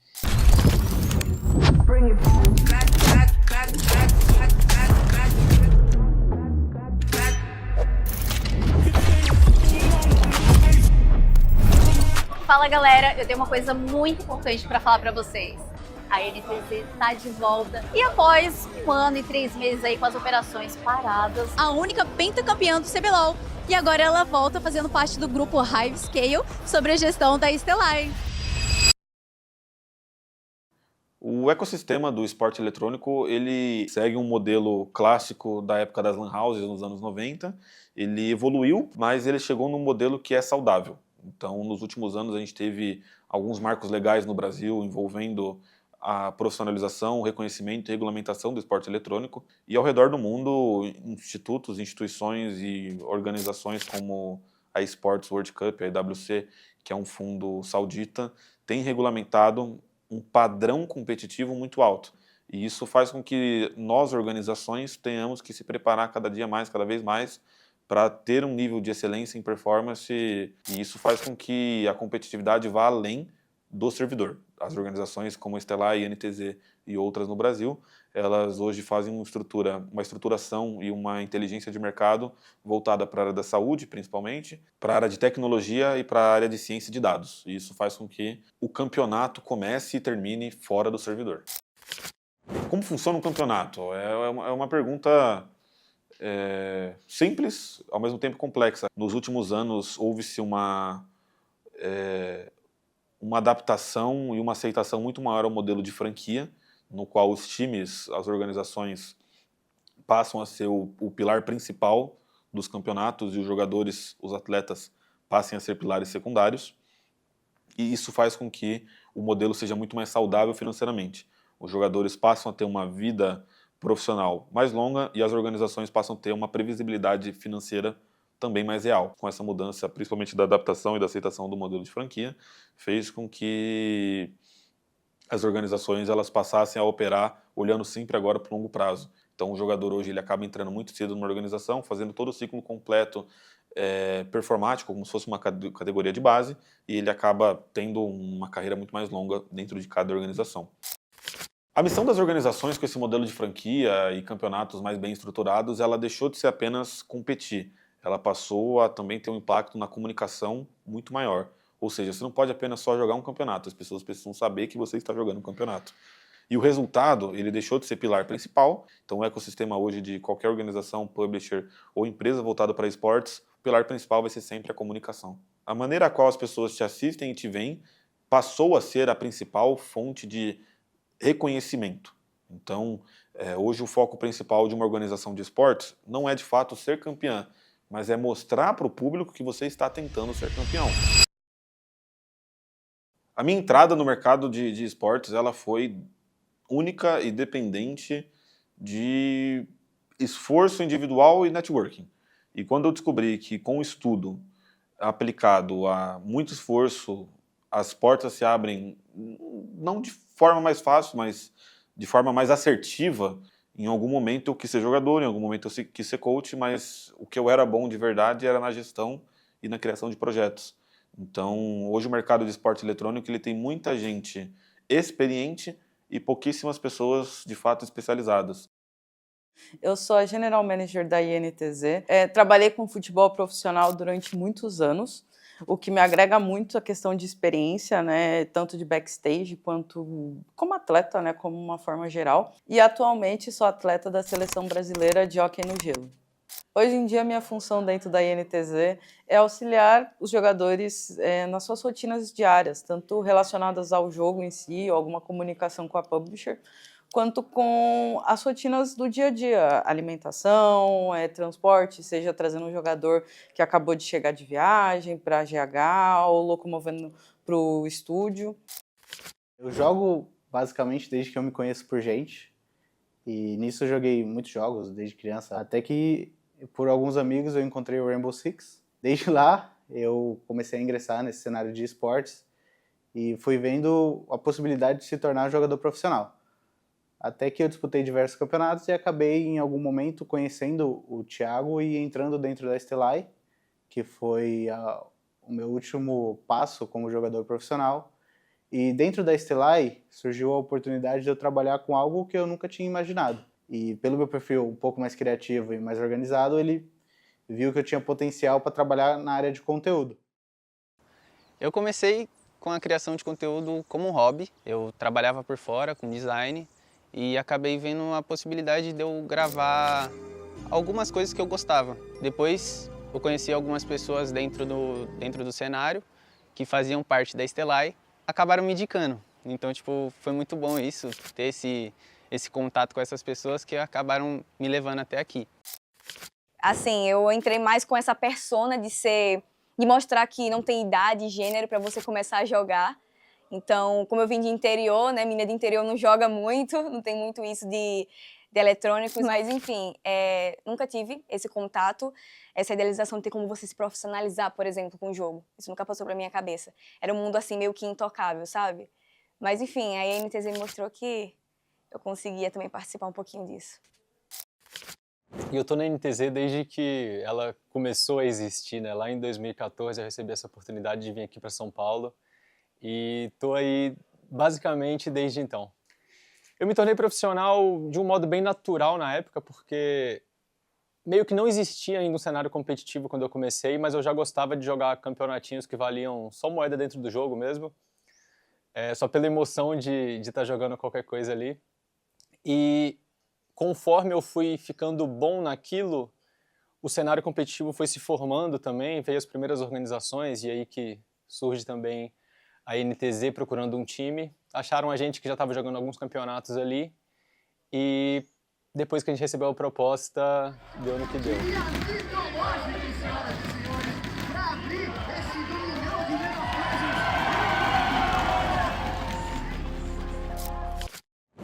Speaker 18: Fala, galera, eu tenho uma coisa muito importante para falar para vocês. A NTZ tá de volta e após 1 ano e 3 meses aí com as operações paradas, a única pentacampeã do CBLOL, e agora ela volta fazendo parte do grupo Hive Scale sobre a gestão da Stellar.
Speaker 6: O ecossistema do esporte eletrônico, ele segue um modelo clássico da época das lan houses nos anos 90. Ele evoluiu, mas ele chegou num modelo que é saudável. Então, nos últimos anos, a gente teve alguns marcos legais no Brasil envolvendo a profissionalização, o reconhecimento e regulamentação do esporte eletrônico. E ao redor do mundo, institutos, instituições e organizações como a Esports World Cup, a EWC, que é um fundo saudita, têm regulamentado um padrão competitivo muito alto. E isso faz com que nós, organizações, tenhamos que se preparar cada dia mais, cada vez mais, para ter um nível de excelência em performance, e isso faz com que a competitividade vá além do servidor. As organizações como a Stellar e a NTZ e outras no Brasil, elas hoje fazem uma estruturação e uma inteligência de mercado voltada para a área da saúde, principalmente, para a área de tecnologia e para a área de ciência de dados. E isso faz com que o campeonato comece e termine fora do servidor. Como funciona um campeonato? É uma pergunta simples, ao mesmo tempo complexa. Nos últimos anos, houve-se uma adaptação e uma aceitação muito maior ao modelo de franquia, no qual os times, as organizações, passam a ser o pilar principal dos campeonatos e os jogadores, os atletas, passem a ser pilares secundários. E isso faz com que o modelo seja muito mais saudável financeiramente. Os jogadores passam a ter uma vida profissional mais longa e as organizações passam a ter uma previsibilidade financeira também mais real. Com essa mudança, principalmente da adaptação e da aceitação do modelo de franquia, fez com que as organizações elas passassem a operar olhando sempre agora para o longo prazo. Então o jogador hoje ele acaba entrando muito cedo numa organização, fazendo todo o ciclo completo performático, como se fosse uma categoria de base, e ele acaba tendo uma carreira muito mais longa dentro de cada organização. A missão das organizações com esse modelo de franquia e campeonatos mais bem estruturados, ela deixou de ser apenas competir. Ela passou a também ter um impacto na comunicação muito maior. Ou seja, você não pode apenas só jogar um campeonato, as pessoas precisam saber que você está jogando um campeonato. E o resultado, ele deixou de ser pilar principal, então o ecossistema hoje de qualquer organização, publisher ou empresa voltada para esportes, o pilar principal vai ser sempre a comunicação. A maneira a qual as pessoas te assistem e te veem passou a ser a principal fonte de reconhecimento. Então, hoje o foco principal de uma organização de esportes não é de fato ser campeã, mas é mostrar para o público que você está tentando ser campeão. A minha entrada no mercado de esportes, ela foi única e dependente de esforço individual e networking. E quando eu descobri que com o estudo aplicado a muito esforço, as portas se abrem não de forma mais fácil, mas de forma mais assertiva. Em algum momento eu quis ser jogador, em algum momento eu quis ser coach, mas o que eu era bom de verdade era na gestão e na criação de projetos. Então, hoje o mercado de esporte eletrônico ele tem muita gente experiente e pouquíssimas pessoas de fato especializadas.
Speaker 19: Eu sou a General Manager da INTZ. Trabalhei com futebol profissional durante muitos anos, o que me agrega muito a questão de experiência, né, tanto de backstage quanto como atleta, né, como uma forma geral. E atualmente sou atleta da Seleção Brasileira de Hóquei no Gelo. Hoje em dia, minha função dentro da INTZ é auxiliar os jogadores nas suas rotinas diárias, tanto relacionadas ao jogo em si, ou alguma comunicação com a publisher, quanto com as rotinas do dia a dia, alimentação, transporte, seja trazendo um jogador que acabou de chegar de viagem para GH ou locomovendo para o estúdio.
Speaker 20: Eu jogo basicamente desde que eu me conheço por gente, e nisso eu joguei muitos jogos desde criança, até que por alguns amigos eu encontrei o Rainbow Six. Desde lá eu comecei a ingressar nesse cenário de esportes e fui vendo a possibilidade de se tornar jogador profissional. Até que eu disputei diversos campeonatos e acabei em algum momento conhecendo o Thiago e entrando dentro da Stellai, que foi o meu último passo como jogador profissional. E dentro da Stellai surgiu a oportunidade de eu trabalhar com algo que eu nunca tinha imaginado. E pelo meu perfil um pouco mais criativo e mais organizado, ele viu que eu tinha potencial para trabalhar na área de conteúdo.
Speaker 15: Eu comecei com a criação de conteúdo como um hobby. Eu trabalhava por fora com design e acabei vendo a possibilidade de eu gravar algumas coisas que eu gostava. Depois eu conheci algumas pessoas dentro do cenário que faziam parte da Stellai, acabaram me indicando. Então, tipo, foi muito bom isso, ter esse contato com essas pessoas que acabaram me levando até aqui.
Speaker 11: Assim, eu entrei mais com essa persona de mostrar que não tem idade e gênero para você começar a jogar. Então, como eu vim de interior, né, menina de interior não joga muito, não tem muito isso de eletrônicos, mas enfim, nunca tive esse contato, essa idealização de ter como você se profissionalizar, por exemplo, com o jogo. Isso nunca passou pra minha cabeça. Era um mundo assim meio que intocável, sabe? Mas enfim, a INTZ me mostrou que eu conseguia também participar um pouquinho disso.
Speaker 16: E eu tô na INTZ desde que ela começou a existir, né? Lá em 2014 eu recebi essa oportunidade de vir aqui para São Paulo e tô aí basicamente desde então. Eu me tornei profissional de um modo bem natural na época, porque meio que não existia ainda um cenário competitivo quando eu comecei, mas eu já gostava de jogar campeonatinhos que valiam só moeda dentro do jogo mesmo, só pela emoção de estar jogando qualquer coisa ali. E conforme eu fui ficando bom naquilo, o cenário competitivo foi se formando também, veio as primeiras organizações, e aí que surge também a INTZ procurando um time. Acharam a gente que já estava jogando alguns campeonatos ali, e depois que a gente recebeu a proposta, deu no que deu.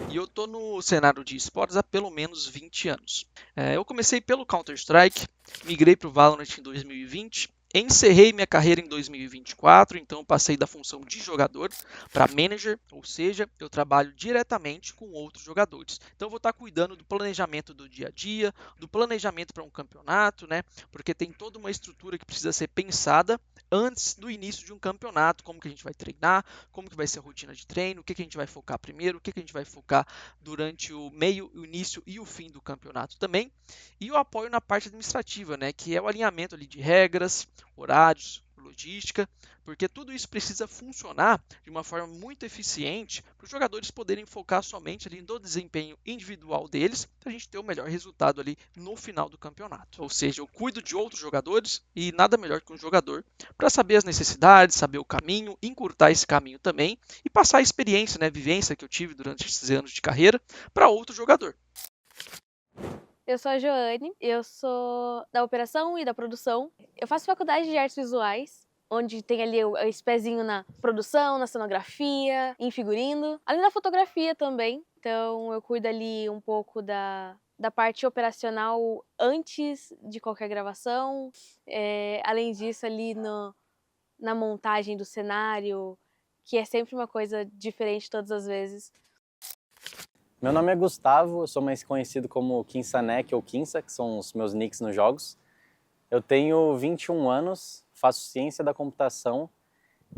Speaker 17: E eu tô no cenário de esportes há pelo menos 20 anos. Eu comecei pelo Counter-Strike, migrei para o Valorant em 2020 Encerrei minha carreira em 2024, então passei da função de jogador para manager, ou seja, eu trabalho diretamente com outros jogadores. Então eu vou estar cuidando do planejamento do dia a dia, do planejamento para um campeonato, né? Porque tem toda uma estrutura que precisa ser pensada antes do início de um campeonato, como que a gente vai treinar, como que vai ser a rotina de treino, o que a gente vai focar primeiro, o que a gente vai focar durante o meio, o início e o fim do campeonato também. E o apoio na parte administrativa, né? Que é o alinhamento ali de regras, horários, logística, porque tudo isso precisa funcionar de uma forma muito eficiente para os jogadores poderem focar somente ali no desempenho individual deles, para a gente ter o melhor resultado ali no final do campeonato. Ou seja, eu cuido de outros jogadores e nada melhor que um jogador para saber as necessidades, saber o caminho, encurtar esse caminho também e passar a experiência, né, a vivência que eu tive durante esses anos de carreira para outro jogador.
Speaker 10: Eu sou a Joane, eu sou da operação e da produção. Eu faço faculdade de artes visuais, onde tem ali esse pezinho na produção, na cenografia, em figurino, além da fotografia também. Então eu cuido ali um pouco da parte operacional antes de qualquer gravação. Além disso, ali na montagem do cenário, que é sempre uma coisa diferente todas as vezes.
Speaker 21: Meu nome é Gustavo, eu sou mais conhecido como Kinsanek ou Kinsa, que são os meus nicks nos jogos. Eu tenho 21 anos, faço ciência da computação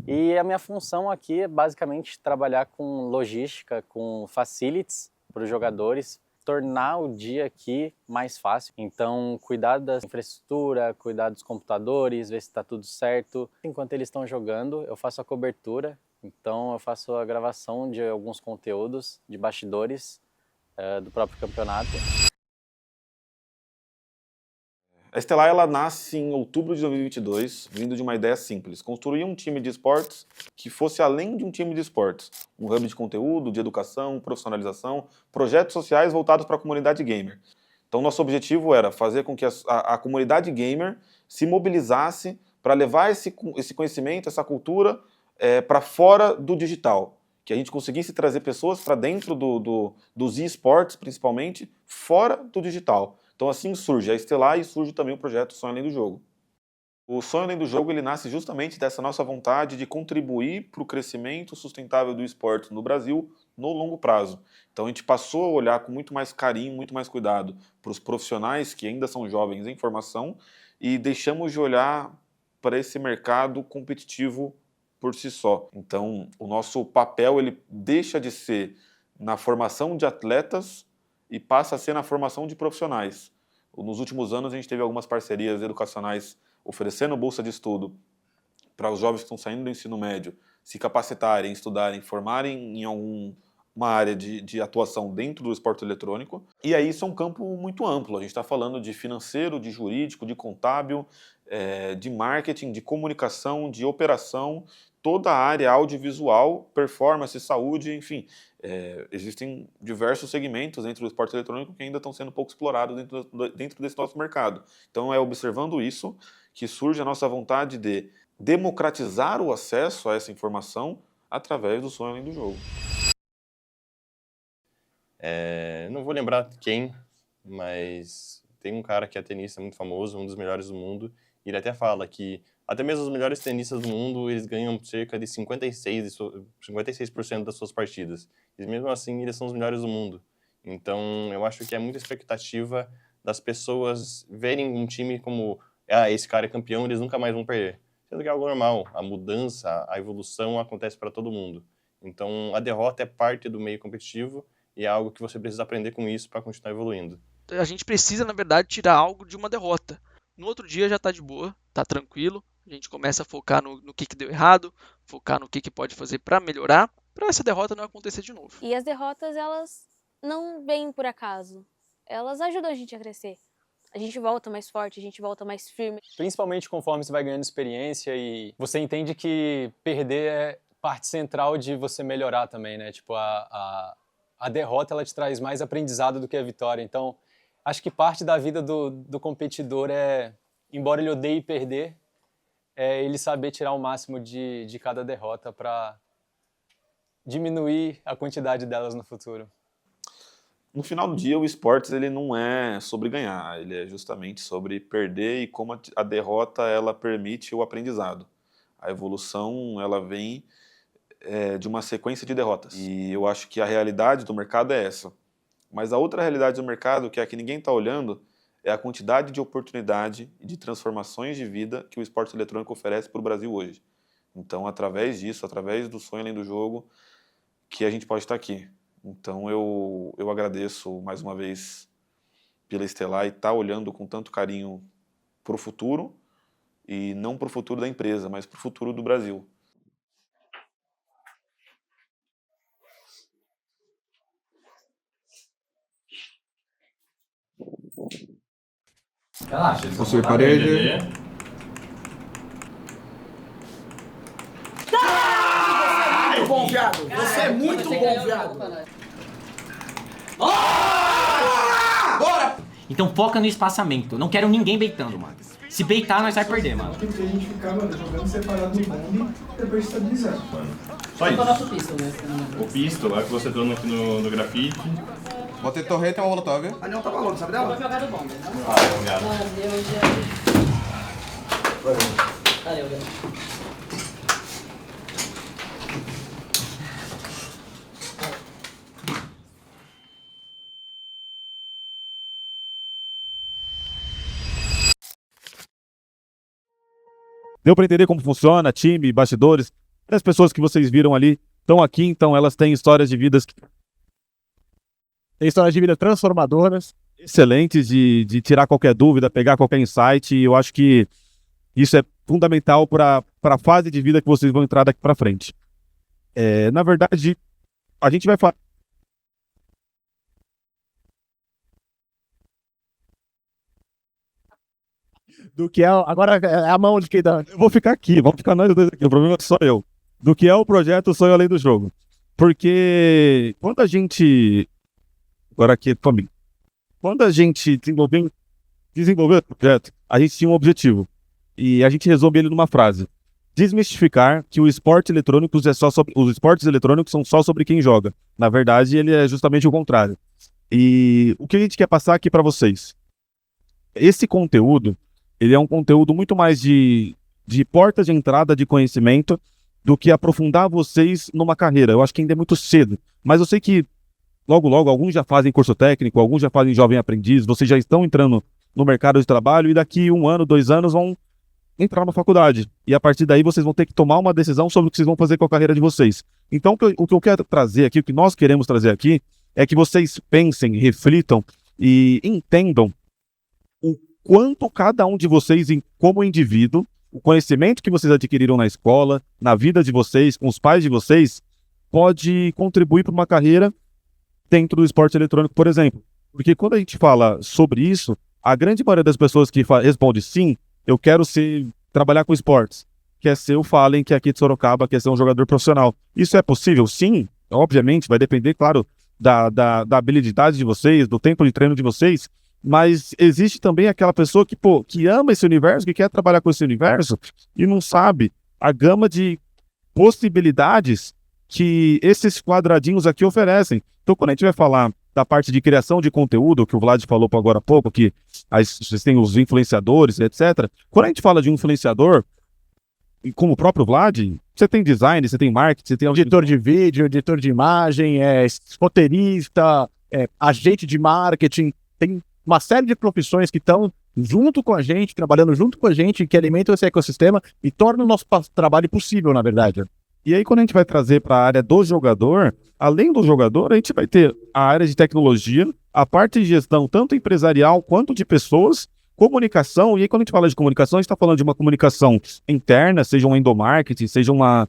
Speaker 21: e a minha função aqui é basicamente trabalhar com logística, com facilities para os jogadores, tornar o dia aqui mais fácil. Então, cuidar da infraestrutura, cuidar dos computadores, ver se está tudo certo. Enquanto eles estão jogando, eu faço a cobertura. Então eu faço a gravação de alguns conteúdos de bastidores do próprio campeonato.
Speaker 6: A Stellar ela nasce em outubro de 2022, vindo de uma ideia simples: construir um time de esportes que fosse além de um time de esportes, um hub de conteúdo, de educação, profissionalização, projetos sociais voltados para a comunidade gamer. Então nosso objetivo era fazer com que a comunidade gamer se mobilizasse para levar esse conhecimento, essa cultura para fora do digital, que a gente conseguisse trazer pessoas para dentro dos esportes, principalmente, fora do digital. Então assim surge a Stellar e surge também o projeto Sonho Além do Jogo. O Sonho Além do Jogo ele nasce justamente dessa nossa vontade de contribuir para o crescimento sustentável do esporte no Brasil no longo prazo. Então a gente passou a olhar com muito mais carinho, muito mais cuidado para os profissionais que ainda são jovens em formação e deixamos de olhar para esse mercado competitivo por si só. Então, o nosso papel ele deixa de ser na formação de atletas e passa a ser na formação de profissionais. Nos últimos anos, a gente teve algumas parcerias educacionais oferecendo bolsa de estudo para os jovens que estão saindo do ensino médio se capacitarem, estudarem, formarem em alguma área de atuação dentro do esporte eletrônico. E aí isso é um campo muito amplo. A gente está falando de financeiro, de jurídico, de contábil, de marketing, de comunicação, de operação, toda a área audiovisual, performance, saúde, enfim. Existem diversos segmentos dentro do esporte eletrônico que ainda estão sendo pouco explorados dentro desse nosso mercado. Então é observando isso que surge a nossa vontade de democratizar o acesso a essa informação através do Sonho Além do Jogo.
Speaker 7: Não vou lembrar quem, mas tem um cara que é tenista muito famoso, um dos melhores do mundo, e ele até fala que até mesmo os melhores tenistas do mundo, eles ganham cerca de 56% das suas partidas. E mesmo assim, eles são os melhores do mundo. Então, eu acho que é muita expectativa das pessoas verem um time como esse cara é campeão, eles nunca mais vão perder. Sendo que é algo normal. A mudança, a evolução acontece para todo mundo. Então, a derrota é parte do meio competitivo e é algo que você precisa aprender com isso para continuar evoluindo.
Speaker 17: A gente precisa, na verdade, tirar algo de uma derrota. No outro dia já está de boa, está tranquilo. A gente começa a focar no que deu errado, focar no que pode fazer para melhorar, para essa derrota não acontecer de novo.
Speaker 10: E as derrotas, elas não vêm por acaso. Elas ajudam a gente a crescer. A gente volta mais forte, a gente volta mais firme.
Speaker 16: Principalmente conforme você vai ganhando experiência e você entende que perder é parte central de você melhorar também, né? Tipo, a derrota, ela te traz mais aprendizado do que a vitória. Então, acho que parte da vida do competidor é, embora ele odeie perder, é ele saber tirar o máximo de cada derrota para diminuir a quantidade delas no futuro.
Speaker 6: No final do dia, o esportes ele não é sobre ganhar, ele é justamente sobre perder e como a derrota ela permite o aprendizado. A evolução ela vem de uma sequência de derrotas. E eu acho que a realidade do mercado é essa. Mas a outra realidade do mercado, que é a que ninguém está olhando, é a quantidade de oportunidade e de transformações de vida que o esporte eletrônico oferece para o Brasil hoje. Então, através disso, através do sonho além do jogo, que a gente pode estar aqui. Então eu agradeço mais uma vez pela Stellar e estar olhando com tanto carinho para o futuro, e não para o futuro da empresa, mas para o futuro do Brasil.
Speaker 1: Relaxa,
Speaker 8: Construir parede.
Speaker 1: Muito bom, viado. Você é muito bom, viado.
Speaker 22: Bora! Então foca no espaçamento. Não quero ninguém beitando, mano. Se beitar, nós vai perder, mano.
Speaker 1: Porque a gente ficava jogando separado no bombe e depois estabilizando.
Speaker 22: Só isso.
Speaker 1: o nosso pistol, né?
Speaker 7: O pistol lá que você deu no grafite.
Speaker 8: Botei torreta e uma molotov.
Speaker 1: A Leão tava longe, sabe dela?
Speaker 22: Vou jogar do bombe.
Speaker 7: Obrigado.
Speaker 22: Valeu, velho.
Speaker 3: Deu para entender como funciona, time, bastidores. As pessoas que vocês viram ali estão aqui, então elas têm histórias de vidas
Speaker 2: Tem histórias de vida transformadoras.
Speaker 3: excelentes de tirar qualquer dúvida, pegar qualquer insight, e eu acho que isso é fundamental para a fase de vida que vocês vão entrar daqui para frente. Na verdade, a gente vai falar
Speaker 2: Do que é. Agora é a mão de quem dá.
Speaker 3: Eu vou ficar aqui, vamos ficar nós dois aqui, o problema é só eu. Do que é o projeto Sonho Além do Jogo. Porque quando a gente... Agora aqui comigo. Quando a gente desenvolveu o projeto, a gente tinha um objetivo. E a gente resume ele numa frase. Desmistificar que o esporte eletrônico é só sobre... Os esportes eletrônicos são só sobre quem joga. Na verdade, ele é justamente o contrário. E o que a gente quer passar aqui para vocês? Esse conteúdo, ele é um conteúdo muito mais de porta de entrada de conhecimento do que aprofundar vocês numa carreira. Eu acho que ainda é muito cedo. Mas eu sei que logo, logo, alguns já fazem curso técnico, alguns já fazem jovem aprendiz, vocês já estão entrando no mercado de trabalho e daqui 1 ano, 2 anos vão entrar na faculdade. E a partir daí vocês vão ter que tomar uma decisão sobre o que vocês vão fazer com a carreira de vocês. Então o que eu quero trazer aqui, o que nós queremos trazer aqui, é que vocês pensem, reflitam e entendam o quanto cada um de vocês, como indivíduo, o conhecimento que vocês adquiriram na escola, na vida de vocês, com os pais de vocês, pode contribuir para uma carreira dentro do esporte eletrônico, por exemplo. Porque quando a gente fala sobre isso, a grande maioria das pessoas que responde sim, eu quero trabalhar com esportes, quer ser o Fallen, que é aqui de Sorocaba, quer ser um jogador profissional. Isso é possível? Sim, obviamente, vai depender, claro, da habilidade de vocês, do tempo de treino de vocês, mas existe também aquela pessoa que ama esse universo, que quer trabalhar com esse universo e não sabe a gama de possibilidades que esses quadradinhos aqui oferecem. Então, quando a gente vai falar da parte de criação de conteúdo, que o Vlad falou agora há pouco, que vocês têm os influenciadores, etc. Quando a gente fala de um influenciador, como o próprio Vlad, você tem design, você tem marketing, você tem
Speaker 2: editor de vídeo, editor de imagem, roteirista, agente de marketing, tem uma série de profissões que estão junto com a gente, trabalhando junto com a gente, que alimentam esse ecossistema e tornam o nosso trabalho possível, na verdade.
Speaker 3: E aí, quando a gente vai trazer para a área do jogador, além do jogador, a gente vai ter a área de tecnologia, a parte de gestão, tanto empresarial quanto de pessoas, comunicação. E aí, quando a gente fala de comunicação, a gente está falando de uma comunicação interna, seja um endomarketing, seja uma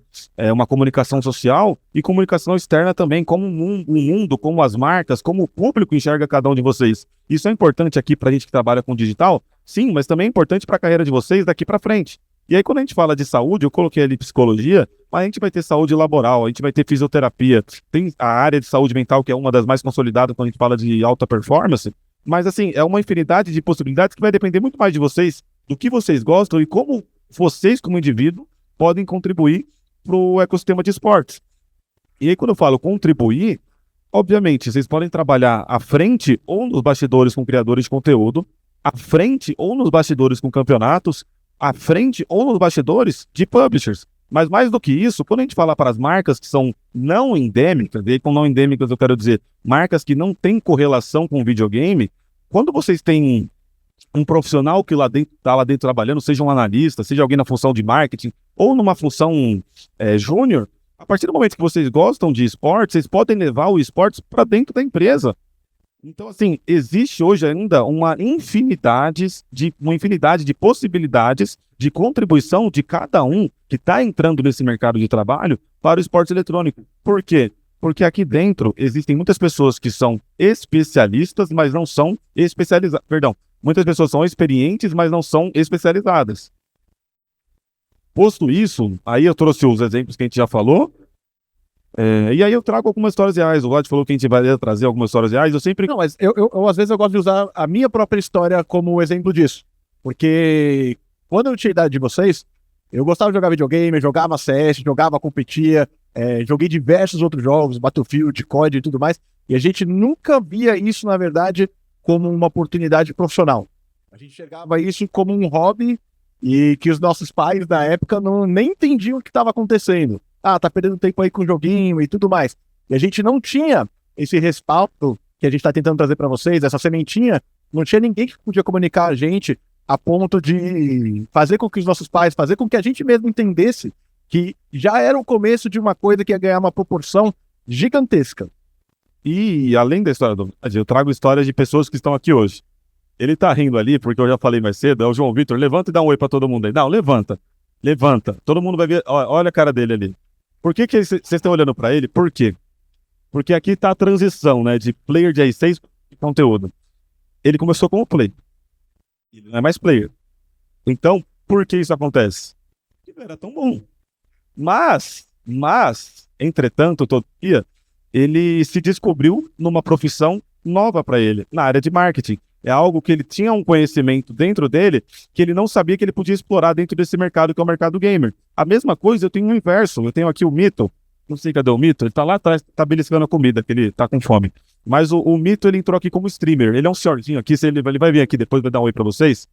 Speaker 3: comunicação social, e comunicação externa também, como o mundo, como as marcas, como o público enxerga cada um de vocês. Isso é importante aqui para a gente que trabalha com digital? Sim, mas também é importante para a carreira de vocês daqui para frente. E aí, quando a gente fala de saúde, eu coloquei ali psicologia, mas a gente vai ter saúde laboral, a gente vai ter fisioterapia, tem a área de saúde mental, que é uma das mais consolidadas quando a gente fala de alta performance, mas assim, é uma infinidade de possibilidades que vai depender muito mais de vocês, do que vocês gostam e como vocês, como indivíduo, podem contribuir para o ecossistema de esportes. E aí, quando eu falo contribuir, obviamente, vocês podem trabalhar à frente ou nos bastidores com criadores de conteúdo, à frente ou nos bastidores com campeonatos, à frente ou nos bastidores de publishers. Mas mais do que isso, quando a gente fala para as marcas que são não endêmicas, e com não endêmicas eu quero dizer marcas que não têm correlação com o videogame, quando vocês têm um profissional que está lá dentro trabalhando, seja um analista, seja alguém na função de marketing, ou numa função júnior, a partir do momento que vocês gostam de esportes, vocês podem levar o esportes para dentro da empresa. Então, assim, existe hoje ainda uma infinidade de possibilidades de contribuição de cada um que está entrando nesse mercado de trabalho para o esporte eletrônico. Por quê? Porque aqui dentro existem muitas pessoas que são especialistas, mas não são especializadas. Perdão, muitas pessoas são experientes, mas não são especializadas. Posto isso, aí eu trouxe os exemplos que a gente já falou, e aí eu trago algumas histórias reais. O Vlad falou que a gente vai trazer algumas histórias reais. Eu sempre...
Speaker 2: Não, mas eu às vezes eu gosto de usar a minha própria história como exemplo disso. Porque quando eu tinha a idade de vocês, eu gostava de jogar videogame, jogava CS, jogava, competia, joguei diversos outros jogos, Battlefield, COD e tudo mais, e a gente nunca via isso, na verdade, como uma oportunidade profissional. A gente enxergava isso como um hobby e que os nossos pais, na época, nem entendiam o que estava acontecendo. Ah, tá perdendo tempo aí com o joguinho e tudo mais. E a gente não tinha esse respaldo que a gente tá tentando trazer para vocês, essa sementinha, não tinha ninguém que podia comunicar a gente a ponto de fazer com que os nossos pais, fazer com que a gente mesmo entendesse que já era o começo de uma coisa que ia ganhar uma proporção gigantesca.
Speaker 3: E além da história eu trago histórias de pessoas que estão aqui hoje. Ele tá rindo ali, porque eu já falei mais cedo, é o João Vitor, levanta e dá um oi pra todo mundo aí. Não, levanta. Todo mundo vai ver, olha a cara dele ali. Por que vocês estão olhando pra ele? Por quê? Porque aqui tá a transição, né, de player de R6 de conteúdo. Ele começou como play. Ele não é mais player. Então, por que isso acontece? Porque não era tão bom. Mas, entretanto, todavia, ele se descobriu numa profissão nova para ele, na área de marketing. É algo que ele tinha um conhecimento dentro dele que ele não sabia que ele podia explorar dentro desse mercado, que é o mercado gamer. A mesma coisa eu tenho o inverso. Eu tenho aqui o Mito. Não sei cadê o Mito. Ele tá lá atrás, tá beliscando a comida, que ele tá com fome. Mas o Mito, ele entrou aqui como streamer. Ele é um senhorzinho aqui, ele vai vir aqui depois, vai dar um oi pra vocês.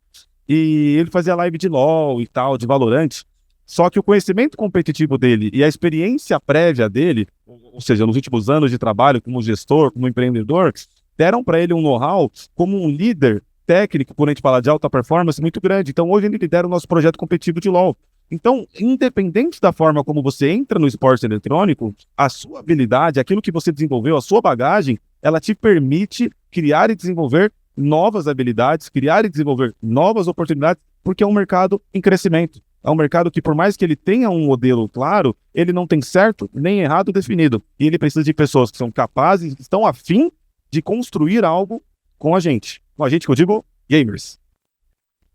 Speaker 3: E ele fazia live de LoL e tal, de Valorant. Só que o conhecimento competitivo dele e a experiência prévia dele, ou seja, nos últimos anos de trabalho como gestor, como empreendedor, deram para ele um know-how como um líder técnico, quando a gente fala de alta performance, muito grande. Então, hoje ele lidera o nosso projeto competitivo de LoL. Então, independente da forma como você entra no esporte eletrônico, a sua habilidade, aquilo que você desenvolveu, a sua bagagem, ela te permite criar e desenvolver novas habilidades, criar e desenvolver novas oportunidades, porque é um mercado em crescimento. É um mercado que, por mais que ele tenha um modelo claro, ele não tem certo nem errado definido. E ele precisa de pessoas que são capazes, que estão afim de construir algo com a gente. Com a gente, que eu digo, gamers.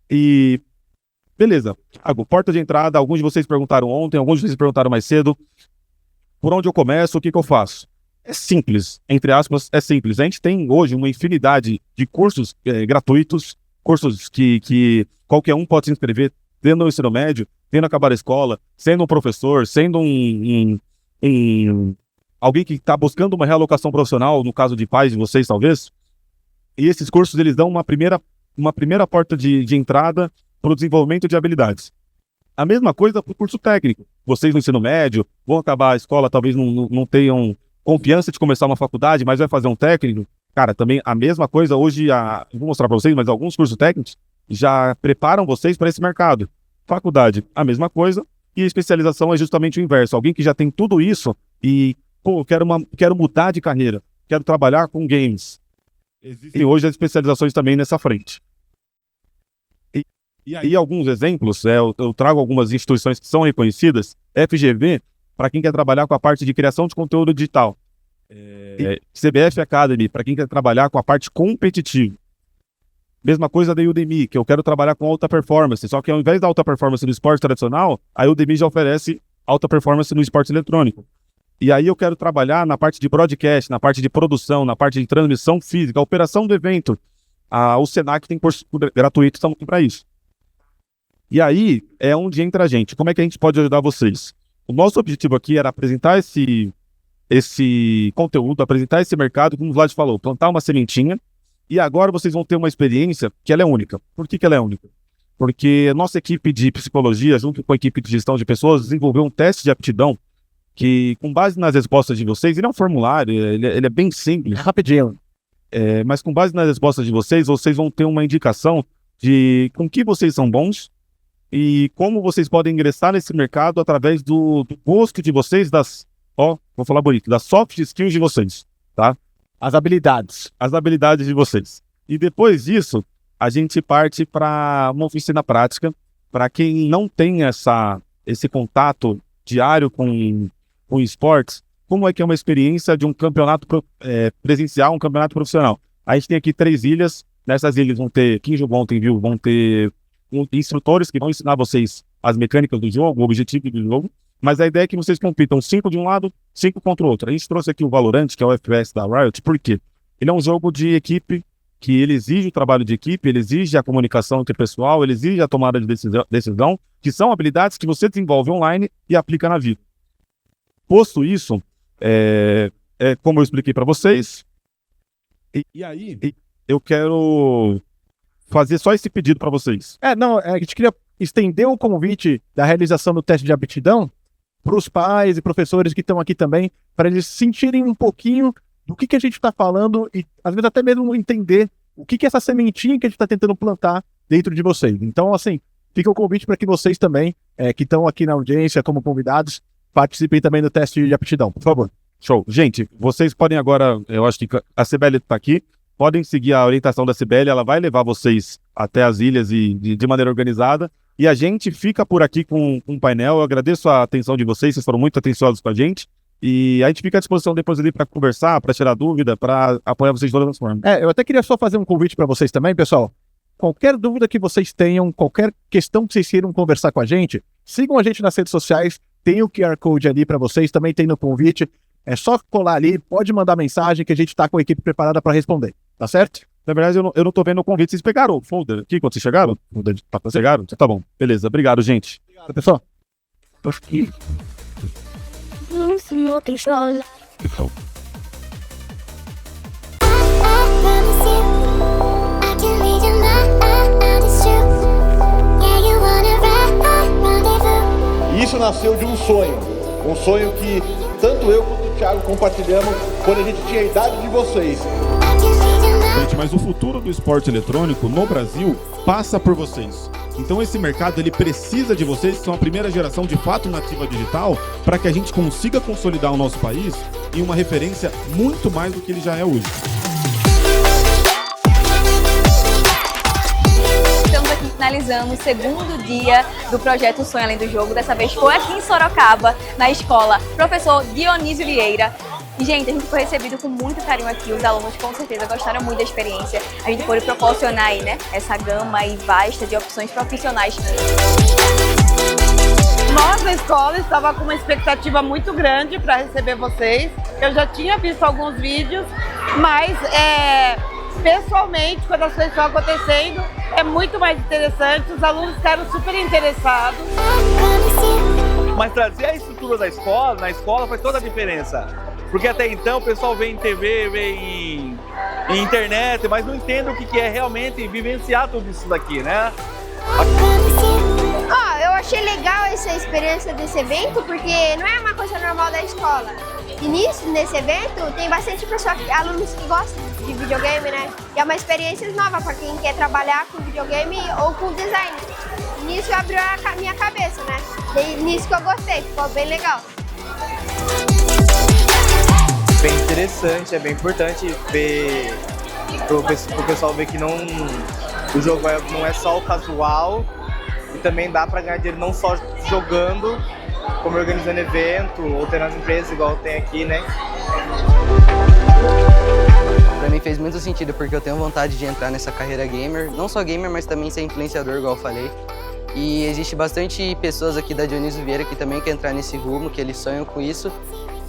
Speaker 3: E beleza. Porta de entrada, alguns de vocês perguntaram ontem, alguns de vocês perguntaram mais cedo. Por onde eu começo, o que eu faço? É simples, entre aspas, é simples. A gente tem hoje uma infinidade de cursos gratuitos, cursos que qualquer um pode se inscrever, tendo o ensino médio, tendo acabado a escola, sendo um professor, sendo alguém que está buscando uma realocação profissional, no caso de pais de vocês, talvez. E esses cursos, eles dão uma primeira porta de entrada para o desenvolvimento de habilidades. A mesma coisa para o curso técnico. Vocês no ensino médio vão acabar a escola, talvez não tenham confiança de começar uma faculdade, mas vai fazer um técnico. Cara, também a mesma coisa hoje, vou mostrar para vocês, mas alguns cursos técnicos já preparam vocês para esse mercado. Faculdade, a mesma coisa, e a especialização é justamente o inverso. Alguém que já tem tudo isso e, quero mudar de carreira, quero trabalhar com games. E hoje as especializações também nessa frente. E aí alguns exemplos, eu trago algumas instituições que são reconhecidas, FGV, para quem quer trabalhar com a parte de criação de conteúdo digital. CBF Academy, para quem quer trabalhar com a parte competitiva. Mesma coisa da Udemy, que eu quero trabalhar com alta performance, só que ao invés da alta performance no esporte tradicional, a Udemy já oferece alta performance no esporte eletrônico. E aí eu quero trabalhar na parte de broadcast, na parte de produção, na parte de transmissão física, a operação do evento. O Senac tem curso gratuito também para isso. E aí é onde entra a gente. Como é que a gente pode ajudar vocês? O nosso objetivo aqui era apresentar esse conteúdo, apresentar esse mercado, como o Vlad falou, plantar uma sementinha, e agora vocês vão ter uma experiência que ela é única. Por que ela é única? Porque a nossa equipe de psicologia, junto com a equipe de gestão de pessoas, desenvolveu um teste de aptidão que, com base nas respostas de vocês, ele é um formulário, ele é bem simples.
Speaker 2: Rapidinho.
Speaker 3: Mas com base nas respostas de vocês vão ter uma indicação de com que vocês são bons e como vocês podem ingressar nesse mercado através do gosto de vocês, vou falar bonito, das soft skills de vocês, tá?
Speaker 2: As habilidades
Speaker 3: de vocês. E depois disso, a gente parte para uma oficina prática, para quem não tem esse contato diário com esportes, como é que é uma experiência de um campeonato presencial, um campeonato profissional. A gente tem aqui 3 ilhas, nessas ilhas vão ter, quem jogou ontem viu, vão ter instrutores que vão ensinar vocês as mecânicas do jogo, o objetivo do jogo, mas a ideia é que vocês compitam 5 de um lado, 5 contra o outro. A gente trouxe aqui o Valorant, que é o FPS da Riot, por quê? Ele é um jogo de equipe, que ele exige o trabalho de equipe, ele exige a comunicação interpessoal, ele exige a tomada de decisão, que são habilidades que você desenvolve online e aplica na vida. Posto isso, como eu expliquei para vocês, e aí eu quero fazer só esse pedido para vocês.
Speaker 2: A gente queria estender o convite da realização do teste de aptidão para os pais e professores que estão aqui também, para eles sentirem um pouquinho do que a gente está falando e, às vezes, até mesmo entender o que é essa sementinha que a gente está tentando plantar dentro de vocês. Então, assim, fica o convite para que vocês também, que estão aqui na audiência como convidados, participem também do teste de aptidão, por favor.
Speaker 3: Show. Gente, vocês podem agora, eu acho que a Cibele está aqui, podem seguir a orientação da Cibele, ela vai levar vocês até as ilhas e de maneira organizada, e a gente fica por aqui com um painel. Eu agradeço a atenção de vocês foram muito atenciosos com a gente, e a gente fica à disposição depois ali para conversar, para tirar dúvida, para apoiar vocês de todas as formas.
Speaker 2: Eu até queria só fazer um convite para vocês também, pessoal. Qualquer dúvida que vocês tenham, qualquer questão que vocês queiram conversar com a gente, sigam a gente nas redes sociais, tem o QR Code ali para vocês, também tem no convite. É só colar ali, pode mandar mensagem que a gente está com a equipe preparada para responder, tá certo?
Speaker 3: Na verdade, eu não tô vendo o convite. Vocês pegaram o folder aqui quando vocês chegaram? Chegaram? Tá bom. Beleza. Obrigado, gente.
Speaker 2: Obrigado, pessoal.
Speaker 1: Isso nasceu de um sonho que tanto eu quanto o Thiago compartilhamos quando a gente tinha a idade de vocês.
Speaker 3: Gente, mas o futuro do esporte eletrônico no Brasil passa por vocês. Então esse mercado ele precisa de vocês, que são a primeira geração de fato nativa digital, para que a gente consiga consolidar o nosso país em uma referência muito mais do que ele já é hoje.
Speaker 11: Estamos aqui finalizando o segundo dia do projeto Sonho Além do Jogo. Dessa vez foi aqui em Sorocaba, na escola Professor Dionísio Vieira. E, gente, a gente foi recebido com muito carinho aqui. Os alunos com certeza gostaram muito da experiência. A gente pôde proporcionar aí, né, essa gama aí vasta de opções profissionais.
Speaker 5: Nós na escola estava com uma expectativa muito grande para receber vocês. Eu já tinha visto alguns vídeos, mas pessoalmente, quando as coisas estão acontecendo, é muito mais interessante. Os alunos ficaram super interessados.
Speaker 13: Mas trazer a estrutura da escola, na escola faz toda a diferença. Porque até então o pessoal vê em TV, vê em internet, mas não entende o que é realmente vivenciar tudo isso daqui, né?
Speaker 23: Eu achei legal essa experiência desse evento, porque não é uma coisa normal da escola. E nesse evento tem bastante alunos que gostam de videogame, né? E é uma experiência nova para quem quer trabalhar com videogame ou com design. E nisso abriu a minha cabeça, né? E nisso que eu gostei, ficou bem legal.
Speaker 24: Bem interessante, é bem importante ver pro pessoal ver que o jogo não é só o casual e também dá para ganhar dinheiro não só jogando, como organizando evento ou tendo as empresas igual tem aqui, né?
Speaker 25: Pra mim fez muito sentido porque eu tenho vontade de entrar nessa carreira gamer, não só gamer, mas também ser influenciador, igual eu falei. E existe bastante pessoas aqui da Dionísio Vieira que também querem entrar nesse rumo, que eles sonham com isso.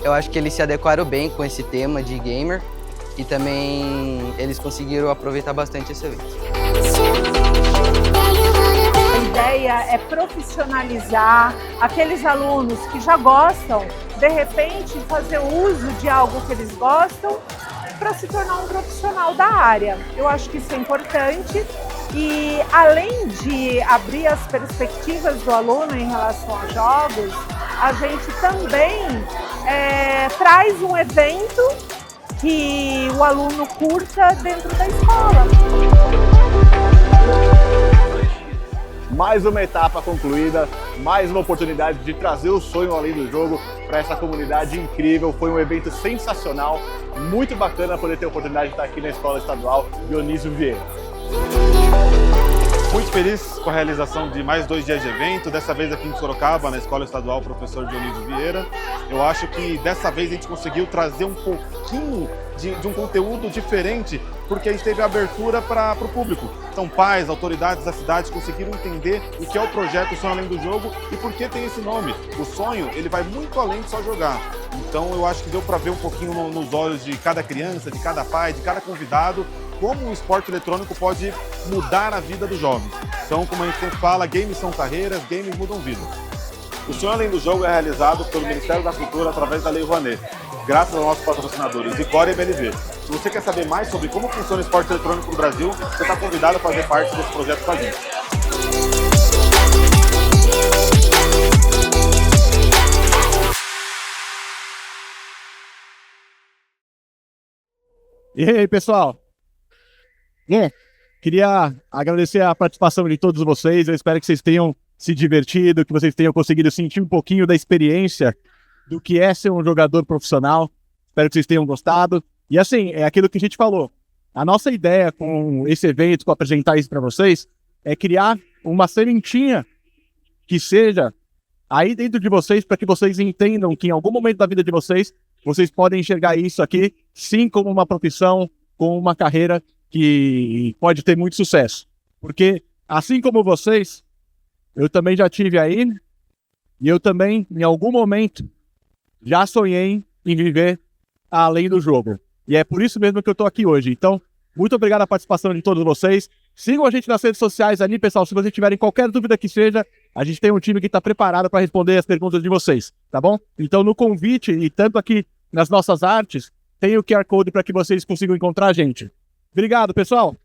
Speaker 25: Eu acho que eles se adequaram bem com esse tema de gamer e também eles conseguiram aproveitar bastante esse evento.
Speaker 5: A ideia é profissionalizar aqueles alunos que já gostam
Speaker 4: de repente, fazer uso de algo que eles gostam para se tornar um profissional da área. Eu acho que isso é importante e, além de abrir as perspectivas do aluno em relação aos jogos, a gente também traz um evento que o aluno curta dentro da escola.
Speaker 1: Mais uma etapa concluída, mais uma oportunidade de trazer o sonho além do jogo para essa comunidade incrível. Foi um evento sensacional, muito bacana poder ter a oportunidade de estar aqui na Escola Estadual Dionísio Vieira.
Speaker 3: Muito feliz com a realização de mais 2 dias de evento, dessa vez aqui em Sorocaba, na Escola Estadual Professor Dionísio Vieira. Eu acho que dessa vez a gente conseguiu trazer um pouquinho de um conteúdo diferente, porque a gente teve abertura para o público. Então pais, autoridades da cidade conseguiram entender o que é o projeto Sonho Além do Jogo e por que tem esse nome. O sonho, ele vai muito além de só jogar. Então eu acho que deu para ver um pouquinho nos olhos de cada criança, de cada pai, de cada convidado, como o esporte eletrônico pode mudar a vida dos jovens. Então, como a gente sempre fala, games são carreiras, games mudam vidas. O Sonho Além do Jogo é realizado pelo Ministério da Cultura através da Lei Rouanet, graças aos nossos patrocinadores Icor e MLV. Se você quer saber mais sobre como funciona o esporte eletrônico no Brasil, você está convidado a fazer parte desse projeto com a gente.
Speaker 2: E aí, pessoal? Queria agradecer a participação de todos vocês. Eu espero que vocês tenham se divertido, que vocês tenham conseguido sentir um pouquinho da experiência do que é ser um jogador profissional. Espero que vocês tenham gostado. E assim, é aquilo que a gente falou. A nossa ideia com esse evento, com apresentar isso para vocês, é criar uma sementinha que seja aí dentro de vocês, para que vocês entendam que em algum momento da vida de vocês, vocês podem enxergar isso aqui, sim, como uma profissão, como uma carreira que pode ter muito sucesso. Porque, assim como vocês, eu também já tive aí, e eu também, em algum momento, já sonhei em viver além do jogo. E é por isso mesmo que eu tô aqui hoje. Então, muito obrigado a participação de todos vocês. Sigam a gente nas redes sociais ali, pessoal. Se vocês tiverem qualquer dúvida que seja, a gente tem um time que está preparado para responder as perguntas de vocês, tá bom? Então, no convite, e tanto aqui nas nossas artes, tem o QR Code para que vocês consigam encontrar a gente. Obrigado, pessoal!